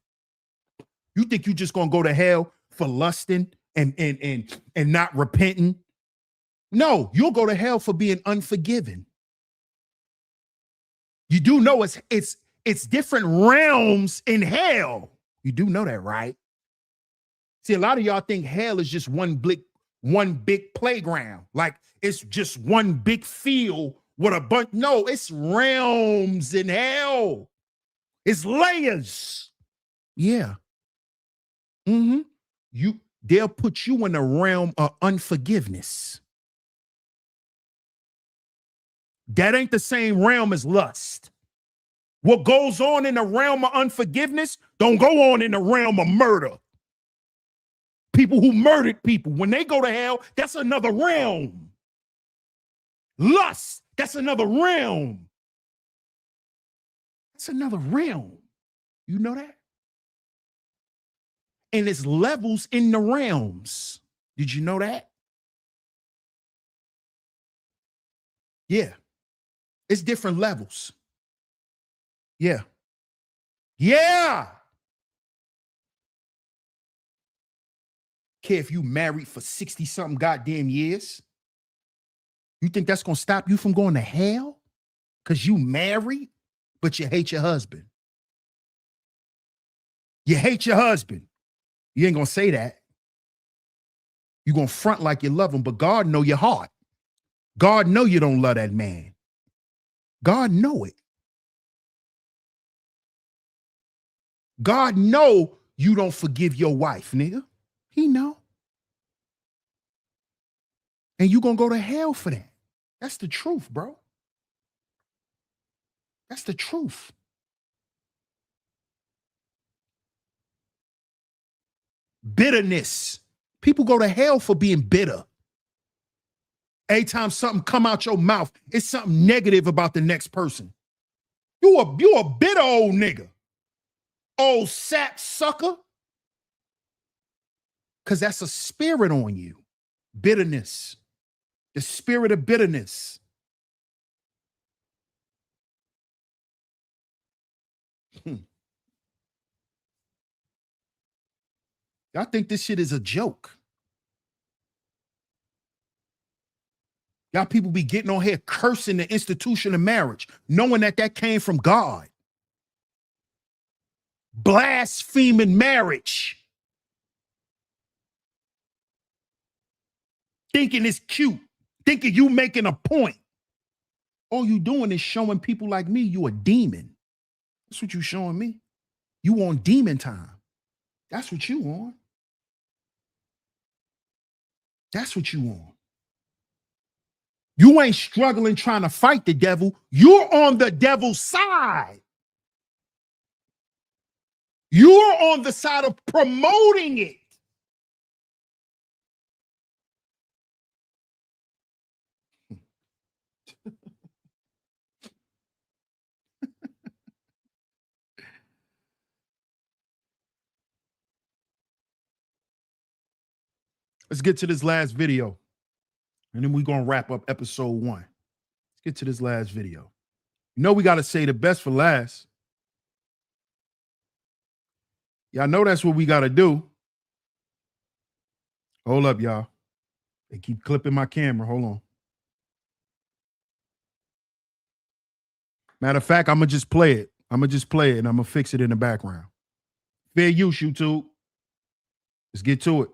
You think you're just gonna go to hell for lusting and not repenting? No, you'll go to hell for being unforgiven. You do know it's different realms in hell. You do know that, right? See, a lot of y'all think hell is just one big playground. Like it's just one big field with a bunch. No, it's realms in hell. It's layers. Yeah. They'll put you in the realm of unforgiveness. That ain't the same realm as lust. What goes on in the realm of unforgiveness don't go on in the realm of murder. People who murdered people, when they go to hell, that's another realm. Lust, that's another realm. That's another realm. You know that? And it's levels in the realms. Did you know that? Yeah. It's different levels. Yeah. Yeah. Care if you married for 60-something goddamn years. You think that's going to stop you from going to hell? Because you married, but you hate your husband. You hate your husband. You ain't going to say that. You're going to front like you love him, but God know your heart. God know you don't love that man. God know it. God know you don't forgive your wife, nigga. He know. And you going to go to hell for that. That's the truth, bro. That's the truth. Bitterness. People go to hell for being bitter. Every time something come out your mouth, it's something negative about the next person. You a bitter old nigga. Old sap sucker. Because that's a spirit on you. Bitterness. The spirit of bitterness. Y'all think this shit is a joke. Y'all people be getting on here cursing the institution of marriage, knowing that came from God. Blaspheming marriage. Thinking it's cute. Thinking you making a point. All you doing is showing people like me you a demon. That's what you showing me. You on demon time. That's what you on. That's what you on. You ain't struggling trying to fight the devil. You're on the devil's side. You're on the side of promoting it. Let's get to this last video. And then we're going to wrap up episode 1. Let's get to this last video. You know we got to say the best for last. Y'all know that's what we got to do. Hold up, y'all. They keep clipping my camera. Hold on. Matter of fact, I'm going to just play it. And I'm going to fix it in the background. Fair use, YouTube. Let's get to it.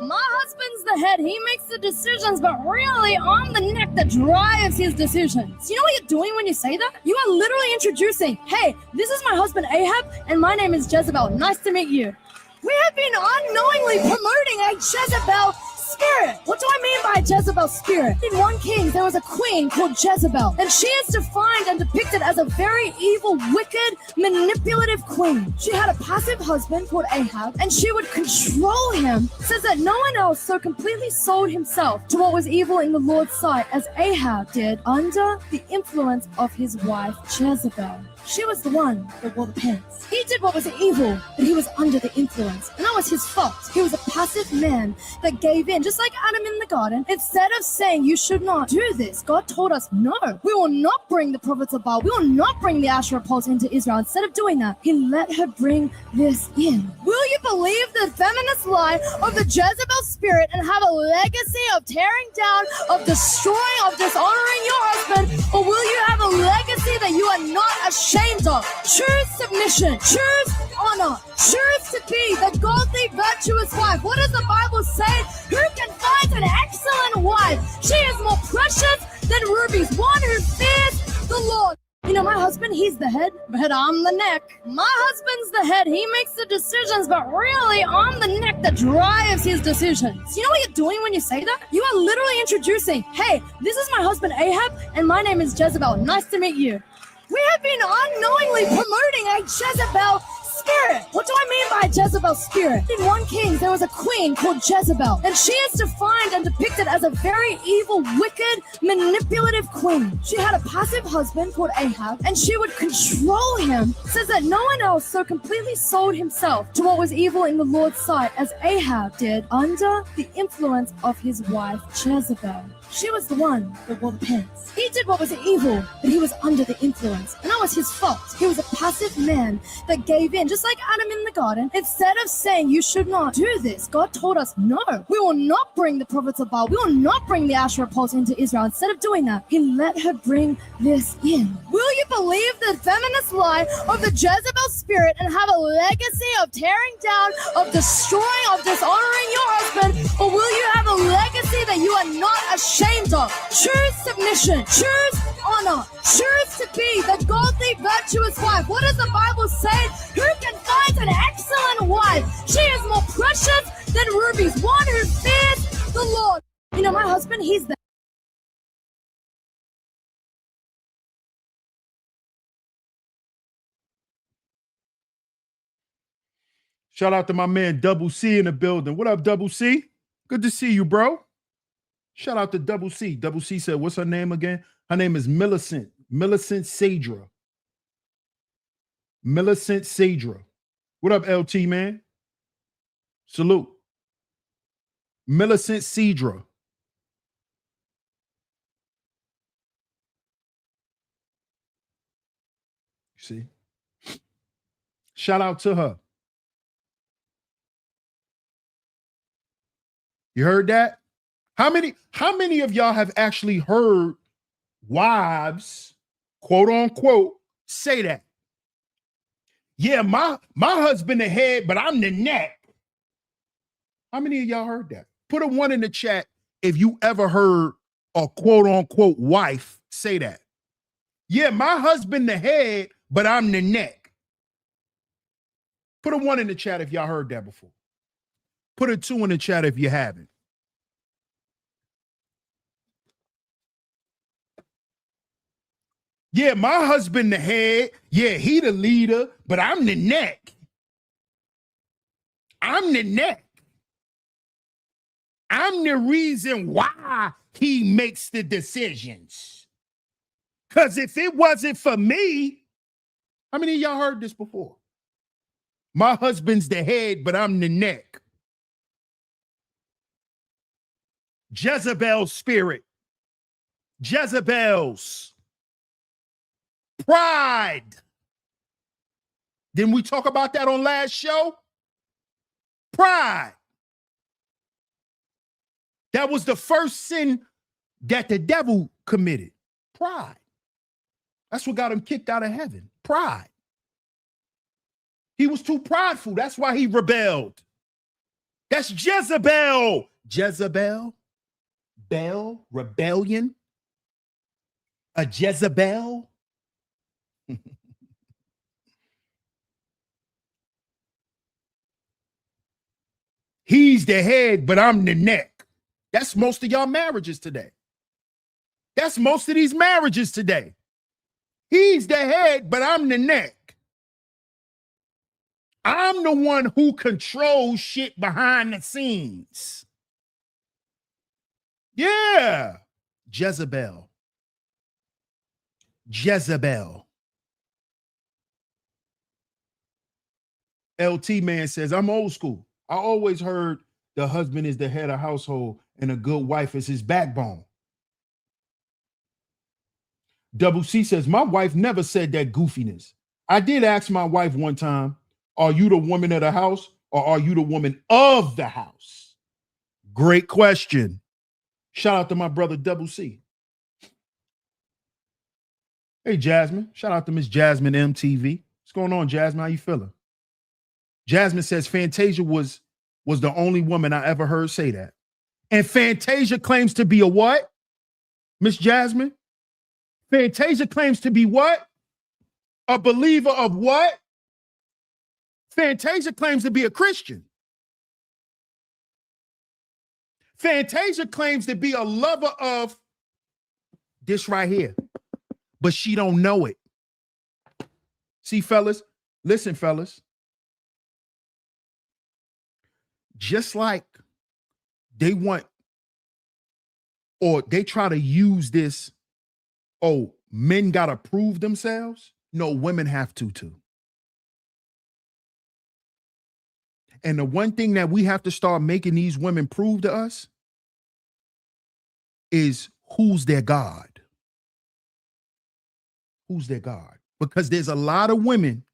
My husband's the head. He makes the decisions, but really, I'm the neck that drives his decisions. You know what you're doing when you say that? You are literally introducing, hey, this is my husband Ahab, and my name is Jezebel. Nice to meet you. We have been unknowingly promoting a Jezebel spirit. What do I mean by Jezebel spirit? In 1 Kings, there was a queen called Jezebel, and she is defined and depicted as a very evil, wicked, manipulative queen. She had a passive husband called Ahab, and she would control him. It says that no one else so completely sold himself to what was evil in the Lord's sight as Ahab did under the influence of his wife Jezebel. She was the one that wore the pants. He did what was evil, but he was under the influence. And that was his fault. He was a passive man that gave in, just like Adam in the garden. Instead of saying, you should not do this, God told us, no, we will not bring the prophets of Baal. We will not bring the Asherah poles into Israel. Instead of doing that, he let her bring this in. Will you believe the feminist lie of the Jezebel spirit and have a legacy of tearing down, of destroying, of dishonoring your husband? Or will you have a legacy that you are not ashamed of? Choose submission. Choose honor. Choose to be the godly, virtuous wife. What does the Bible say? Who can find an excellent wife? She is more precious than rubies. One who fears the Lord. You know, my husband, he's the head, but I'm the neck. My husband's the head. He makes the decisions, but really, I'm the neck that drives his decisions. You know what you're doing when you say that? You are literally introducing, hey, this is my husband Ahab, and my name is Jezebel. Nice to meet you. We have been unknowingly promoting a Jezebel spirit. What do I mean by Jezebel spirit? In 1 Kings, there was a queen called Jezebel, and she is defined and depicted as a very evil, wicked, manipulative queen. She had a passive husband called Ahab, and she would control him. It says that no one else so completely sold himself to what was evil in the Lord's sight as Ahab did under the influence of his wife Jezebel. She was the one that wore the pants. He did what was evil, but he was under the influence. And that was his fault. He was a passive man that gave in, just like Adam in the garden. Instead of saying, you should not do this, God told us, no, we will not bring the prophets of Baal. We will not bring the Asherah poles into Israel. Instead of doing that, he let her bring this in. Will you believe the feminist lie of the Jezebel spirit and have a legacy of tearing down, of destroying, of dishonoring your husband? Or will you have a legacy that you are not ashamed of? Choose submission. Choose honor. Choose to be the godly, virtuous wife. What does the Bible say? Who can find an excellent wife? She is more precious than rubies. One who fears the Lord. You know, my husband, he's the Shout out to my man Double C in the building. What up, Double C? Good to see you, bro. Shout out to Double C. Double C said, what's her name again? Her name is Millicent. Millicent Sadra. Millicent Sadra. What up, LT, man? Salute. Millicent Sadra. See? Shout out to her. You heard that? How many of y'all have actually heard wives, quote unquote, say that? Yeah, my husband the head, but I'm the neck. How many of y'all heard that? Put a 1 in the chat if you ever heard a quote unquote wife say that. Yeah, my husband the head, but I'm the neck. Put a 1 in the chat if y'all heard that before. Put a 2 in the chat if you haven't. Yeah, my husband the head. Yeah, he the leader, but I'm the neck. I'm the neck. I'm the reason why he makes the decisions. Because if it wasn't for me, how many of y'all heard this before? My husband's the head, but I'm the neck. Jezebel's spirit. Jezebel's pride. Didn't we talk about that on last show? Pride. That was the first sin that the devil committed. Pride. That's what got him kicked out of heaven. Pride. He was too prideful. That's why he rebelled. That's Jezebel. Jezebel. Bell. Rebellion. A Jezebel. He's the head, but I'm the neck. That's most of y'all marriages today. That's most of these marriages today. He's the head, but I'm the neck. I'm the one who controls shit behind the scenes. Yeah. Jezebel. Jezebel. LT man says, I'm old school. I always heard the husband is the head of household and a good wife is his backbone. Double C says, my wife never said that goofiness. I did ask my wife one time, are you the woman of the house or are you the woman of the house? Great question. Shout out to my brother Double C. Hey, Jasmine. Shout out to Miss Jasmine MTV. What's going on, Jasmine? How you feeling? Jasmine says Fantasia was the only woman I ever heard say that. And Fantasia claims to be a what? Miss Jasmine? Fantasia claims to be what? A believer of what? Fantasia claims to be a Christian. Fantasia claims to be a lover of this right here, but she don't know it. See, fellas, listen, fellas. Just like they want, or they try to use this, oh, men got to prove themselves. No, women have to too. And the one thing that we have to start making these women prove to us is who's their God. Who's their God? Because there's a lot of women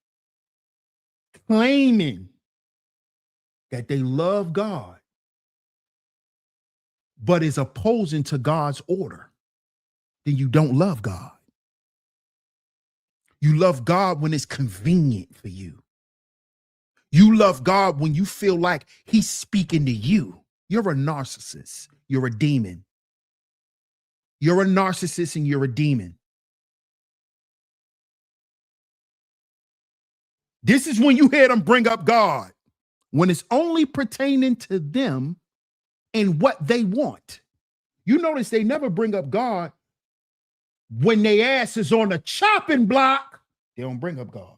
claiming that they love God, but is opposing to God's order. Then you don't love God. You love God when it's convenient for you. You love God when you feel like he's speaking to you. You're a narcissist. You're a demon. You're a narcissist and you're a demon. This is when you hear them bring up God, when it's only pertaining to them and what they want. You notice they never bring up God when their ass is on the chopping block. They don't bring up God.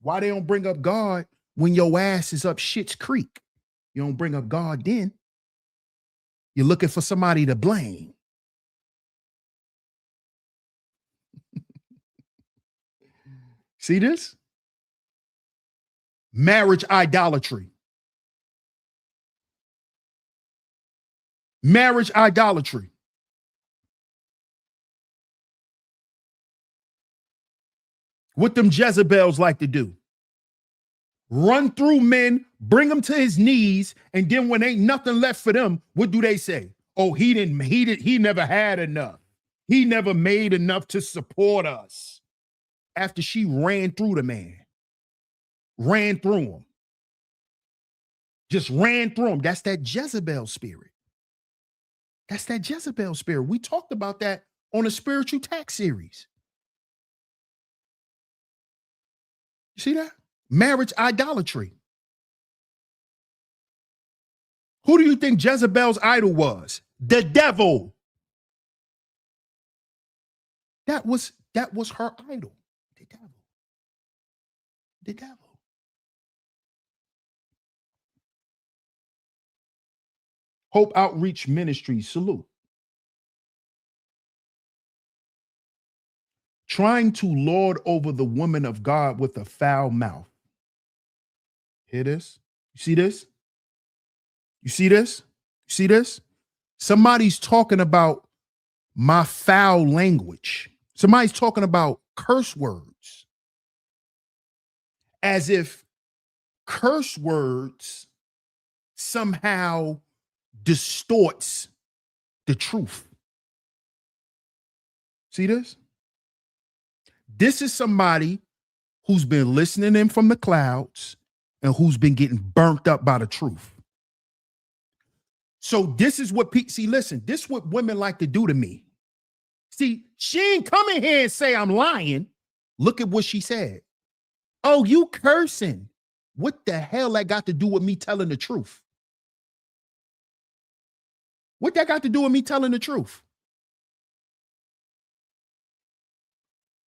Why they don't bring up God when your ass is up Schitt's Creek? You don't bring up God then. You're looking for somebody to blame. See this? Marriage idolatry. Marriage idolatry. What them Jezebels like to do. Run through men, bring them to his knees, and then when ain't nothing left for them, what do they say? Oh, he never had enough. He never made enough to support us. After she ran through the man. Ran through him. Just ran through him. That's that Jezebel spirit. That's that Jezebel spirit. We talked about that on a spiritual tax series. You see that? Marriage idolatry. Who do you think Jezebel's idol was? The devil. That was her idol. The devil. The devil. Hope Outreach Ministries, salute. Trying to lord over the woman of God with a foul mouth. Hear this? You see this? You see this? You see this? Somebody's talking about my foul language. Somebody's talking about curse words. As if curse words somehow distorts the truth. See this? This is somebody who's been listening in from the clouds and who's been getting burnt up by the truth. So this is what see, listen, this is what women like to do to me. See, she ain't come in here and say I'm lying. Look at what she said. Oh, you cursing. What the hell that got to do with me telling the truth? What that got to do with me telling the truth?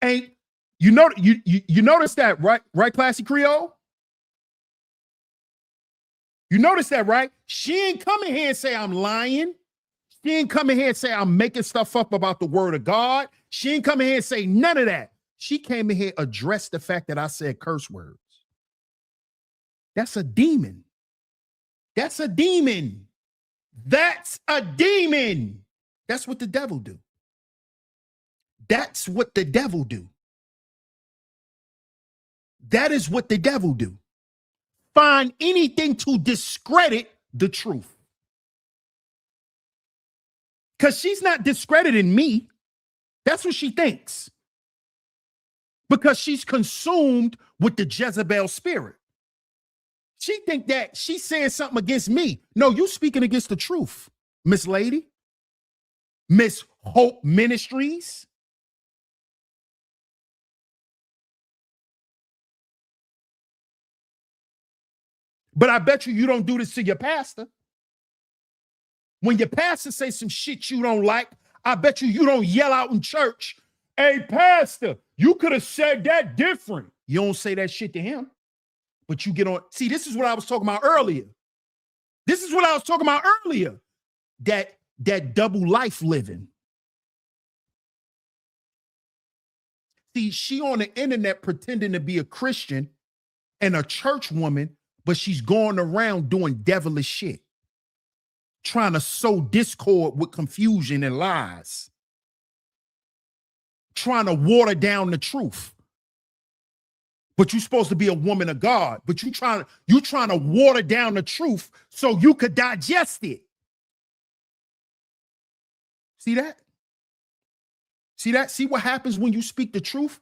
And you know, you notice that, right? Right, Classy Creole? You notice that, right? She ain't coming here and say I'm lying. She ain't coming here and say I'm making stuff up about the word of God. She ain't coming here and say none of that. She came in here, addressed the fact that I said curse words. That's a demon. That's a demon. That's a demon. That's what the devil do. That's what the devil do. That is what the devil do. Find anything to discredit the truth. Because she's not discrediting me. That's what she thinks. Because she's consumed with the Jezebel spirit. She think that she's saying something against me. No, you speaking against the truth, Miss Lady. Miss Hope Ministries. But I bet you don't do this to your pastor. When your pastor say some shit you don't like, I bet you don't yell out in church, hey, pastor, you could have said that different. You don't say that shit to him, but you get on. See, this is what I was talking about earlier. This is what I was talking about earlier. That double life living. See, she on the internet pretending to be a Christian and a church woman, but she's going around doing devilish shit, trying to sow discord with confusion and lies, trying to water down the truth. But you're supposed to be a woman of God, but you trying to water down the truth so you could digest it. See that? See that? See what happens when you speak the truth?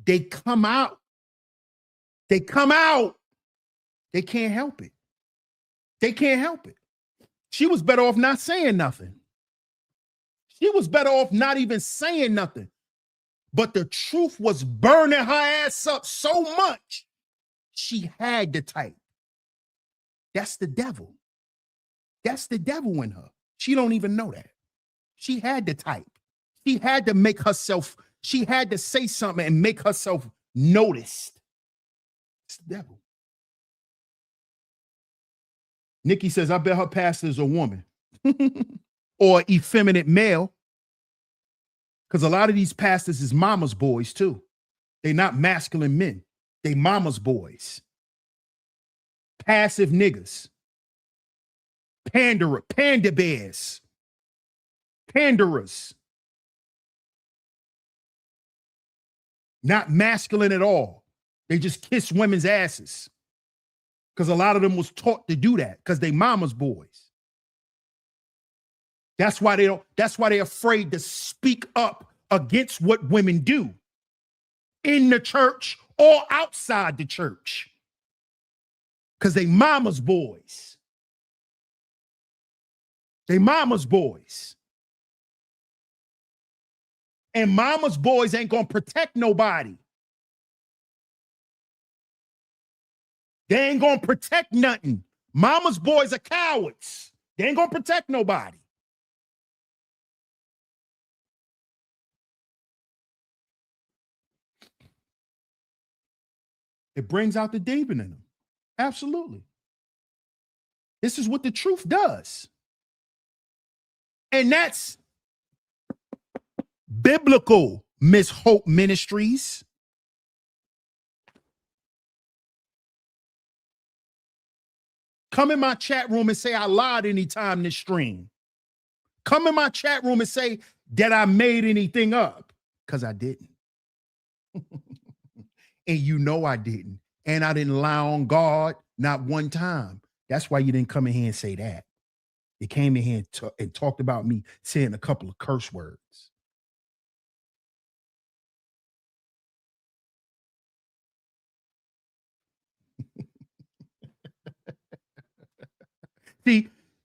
They come out. They come out. They can't help it. They can't help it. She was better off not saying nothing. She was better off not even saying nothing. But the truth was burning her ass up so much, she had to type. That's the devil. That's the devil in her. She don't even know that. She had to type. She had to make herself, she had to say something and make herself noticed. It's the devil. Nikki says, I bet her pastor is a woman or effeminate male. Because a lot of these pastors is mama's boys too. They're not masculine men. They mama's boys. Passive niggas. Panda bears. Panderers. Not masculine at all. They just kiss women's asses. Because a lot of them was taught to do that because they mama's boys. That's why they're afraid to speak up against what women do in the church or outside the church. Because they mama's boys. They mama's boys. And mama's boys ain't gonna protect nobody. They ain't gonna protect nothing. Mama's boys are cowards. They ain't gonna protect nobody. It brings out the demon in them. Absolutely. This is what the truth does. And that's biblical, Miss Hope Ministries. Come in my chat room and say I lied anytime this stream. Come in my chat room and say that I made anything up, because I didn't. And you know I didn't. And I didn't lie on God not one time. That's why you didn't come in here and say that. You came in here and talked about me saying a couple of curse words.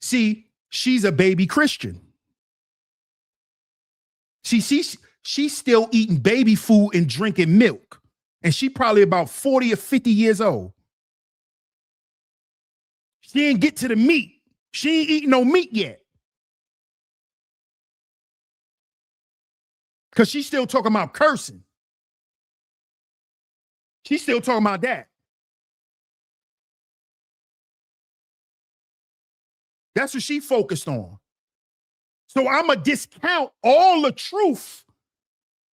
See, she's a baby Christian. She's still eating baby food and drinking milk. And she probably about 40 or 50 years old. She didn't get to the meat. She ain't eating no meat yet. Because she's still talking about cursing. She's still talking about that. That's what she focused on. So I'm going to discount all the truth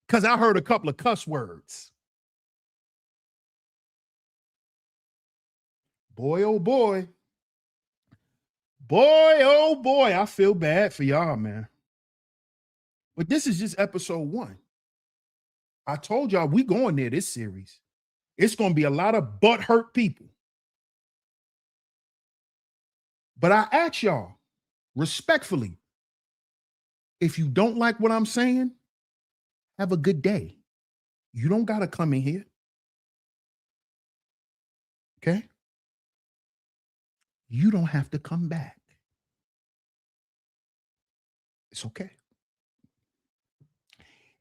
because I heard a couple of cuss words. Boy, oh boy. Boy, oh boy. I feel bad for y'all, man. But this is just episode 1. I told y'all we going there this series. It's going to be a lot of butthurt people. But I ask y'all, respectfully, if you don't like what I'm saying, have a good day. You don't got to come in here. Okay? You don't have to come back. It's okay.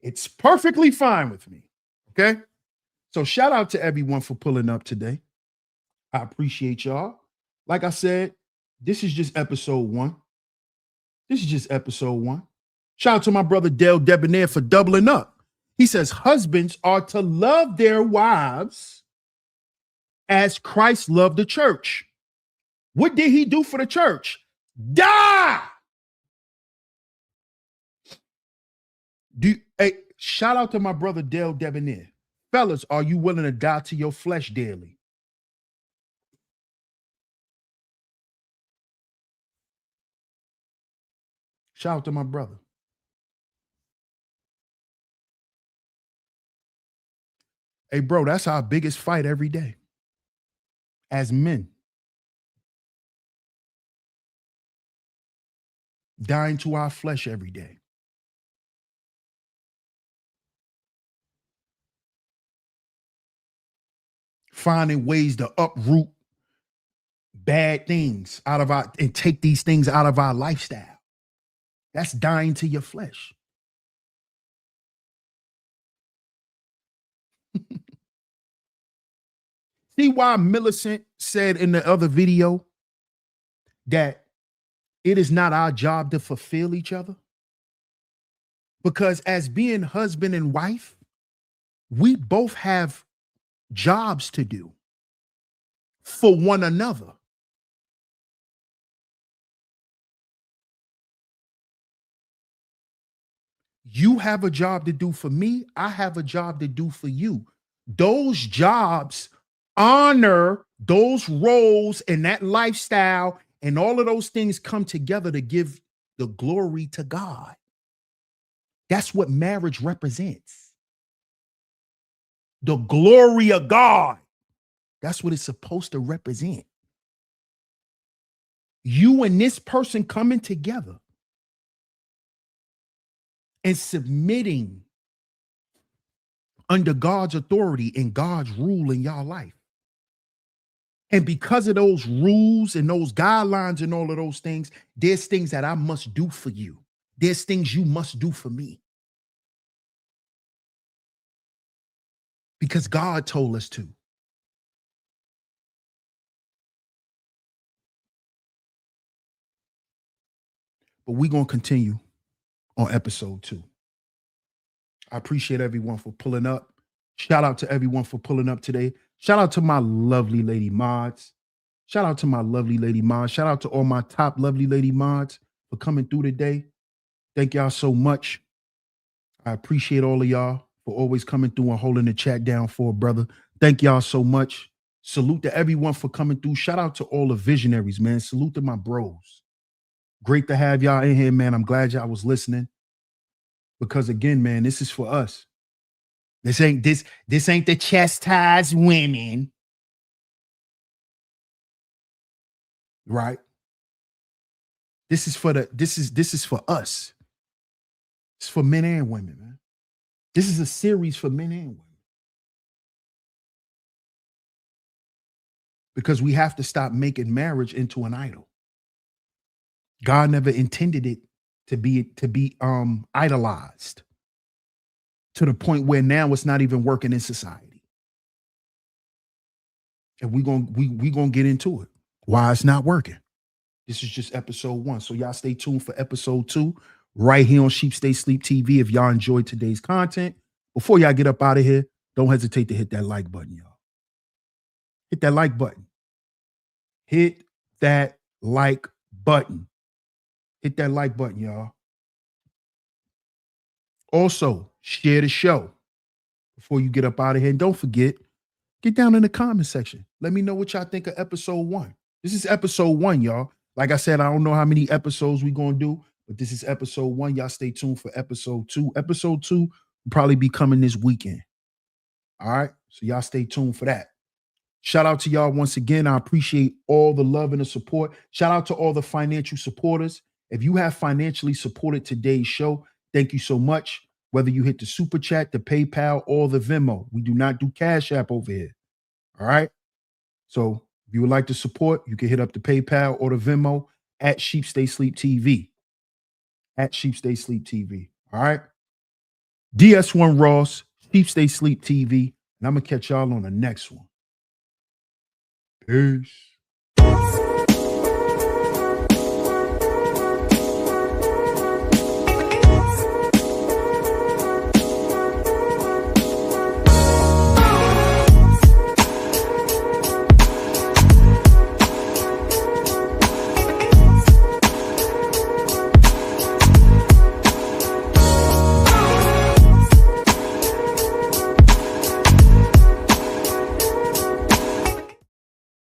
It's perfectly fine with me. Okay? So shout out to everyone for pulling up today. I appreciate y'all. Like I said, this is just episode 1. This is just episode 1. Shout out to my brother Dale Debonair for doubling up. He says husbands are to love their wives as Christ loved the church. What did he do for the church? Die! Hey, shout out to my brother Dale Debonair. Fellas, are you willing to die to your flesh daily? Shout out to my brother. Hey, bro, that's our biggest fight every day as men. Dying to our flesh every day. Finding ways to uproot bad things out of our and take these things out of our lifestyle. That's dying to your flesh. See why Millicent said in the other video that it is not our job to fulfill each other? Because as being husband and wife, we both have jobs to do for one another. You have a job to do for me. I have a job to do for you. Those jobs honor those roles and that lifestyle, and all of those things come together to give the glory to God. That's what marriage represents. The glory of God. That's what it's supposed to represent. You and this person coming together and submitting under God's authority and God's rule in y'all life. And because of those rules and those guidelines and all of those things, there's things that I must do for you. There's things you must do for me. Because God told us to. But we're going to continue on episode 2. I appreciate everyone for pulling up. Shout out to everyone for pulling up today. Shout out to my lovely lady mods. Shout out to my lovely lady mods. Shout out to all my top lovely lady mods for coming through today. Thank y'all so much. I appreciate all of y'all for always coming through and holding the chat down for a brother. Thank y'all so much. Salute to everyone for coming through. Shout out to all the visionaries, man. Salute to my bros. Great to have y'all in here, man. I'm glad y'all was listening. Because again, man, this is for us. This ain't the chastised women. Right? This is for us. It's for men and women, man. This is a series for men and women. Because we have to stop making marriage into an idol. God never intended it to be idolized to the point where now it's not even working in society. And we gonna get into it. Why it's not working. This is just episode 1. So y'all stay tuned for episode 2 right here on Sheep Stay Sleep TV. If y'all enjoyed today's content, before y'all get up out of here, don't hesitate to hit that like button, y'all. Hit that like button. Hit that like button. Hit that like button, y'all. Also, share the show before you get up out of here. And don't forget, get down in the comment section. Let me know what y'all think of episode 1. This is episode 1, y'all. Like I said, I don't know how many episodes we're going to do, but this is episode 1. Y'all stay tuned for episode 2. Episode 2 will probably be coming this weekend. All right? So y'all stay tuned for that. Shout out to y'all once again. I appreciate all the love and the support. Shout out to all the financial supporters. If you have financially supported today's show, thank you so much. Whether you hit the Super Chat, the PayPal, or the Venmo. We do not do Cash App over here. All right? So if you would like to support, you can hit up the PayPal or the Venmo at Sheep Stay Sleep TV. At Sheep Stay Sleep TV. All right? DS1 Ross, Sheep Stay Sleep TV. And I'm going to catch y'all on the next one. Peace.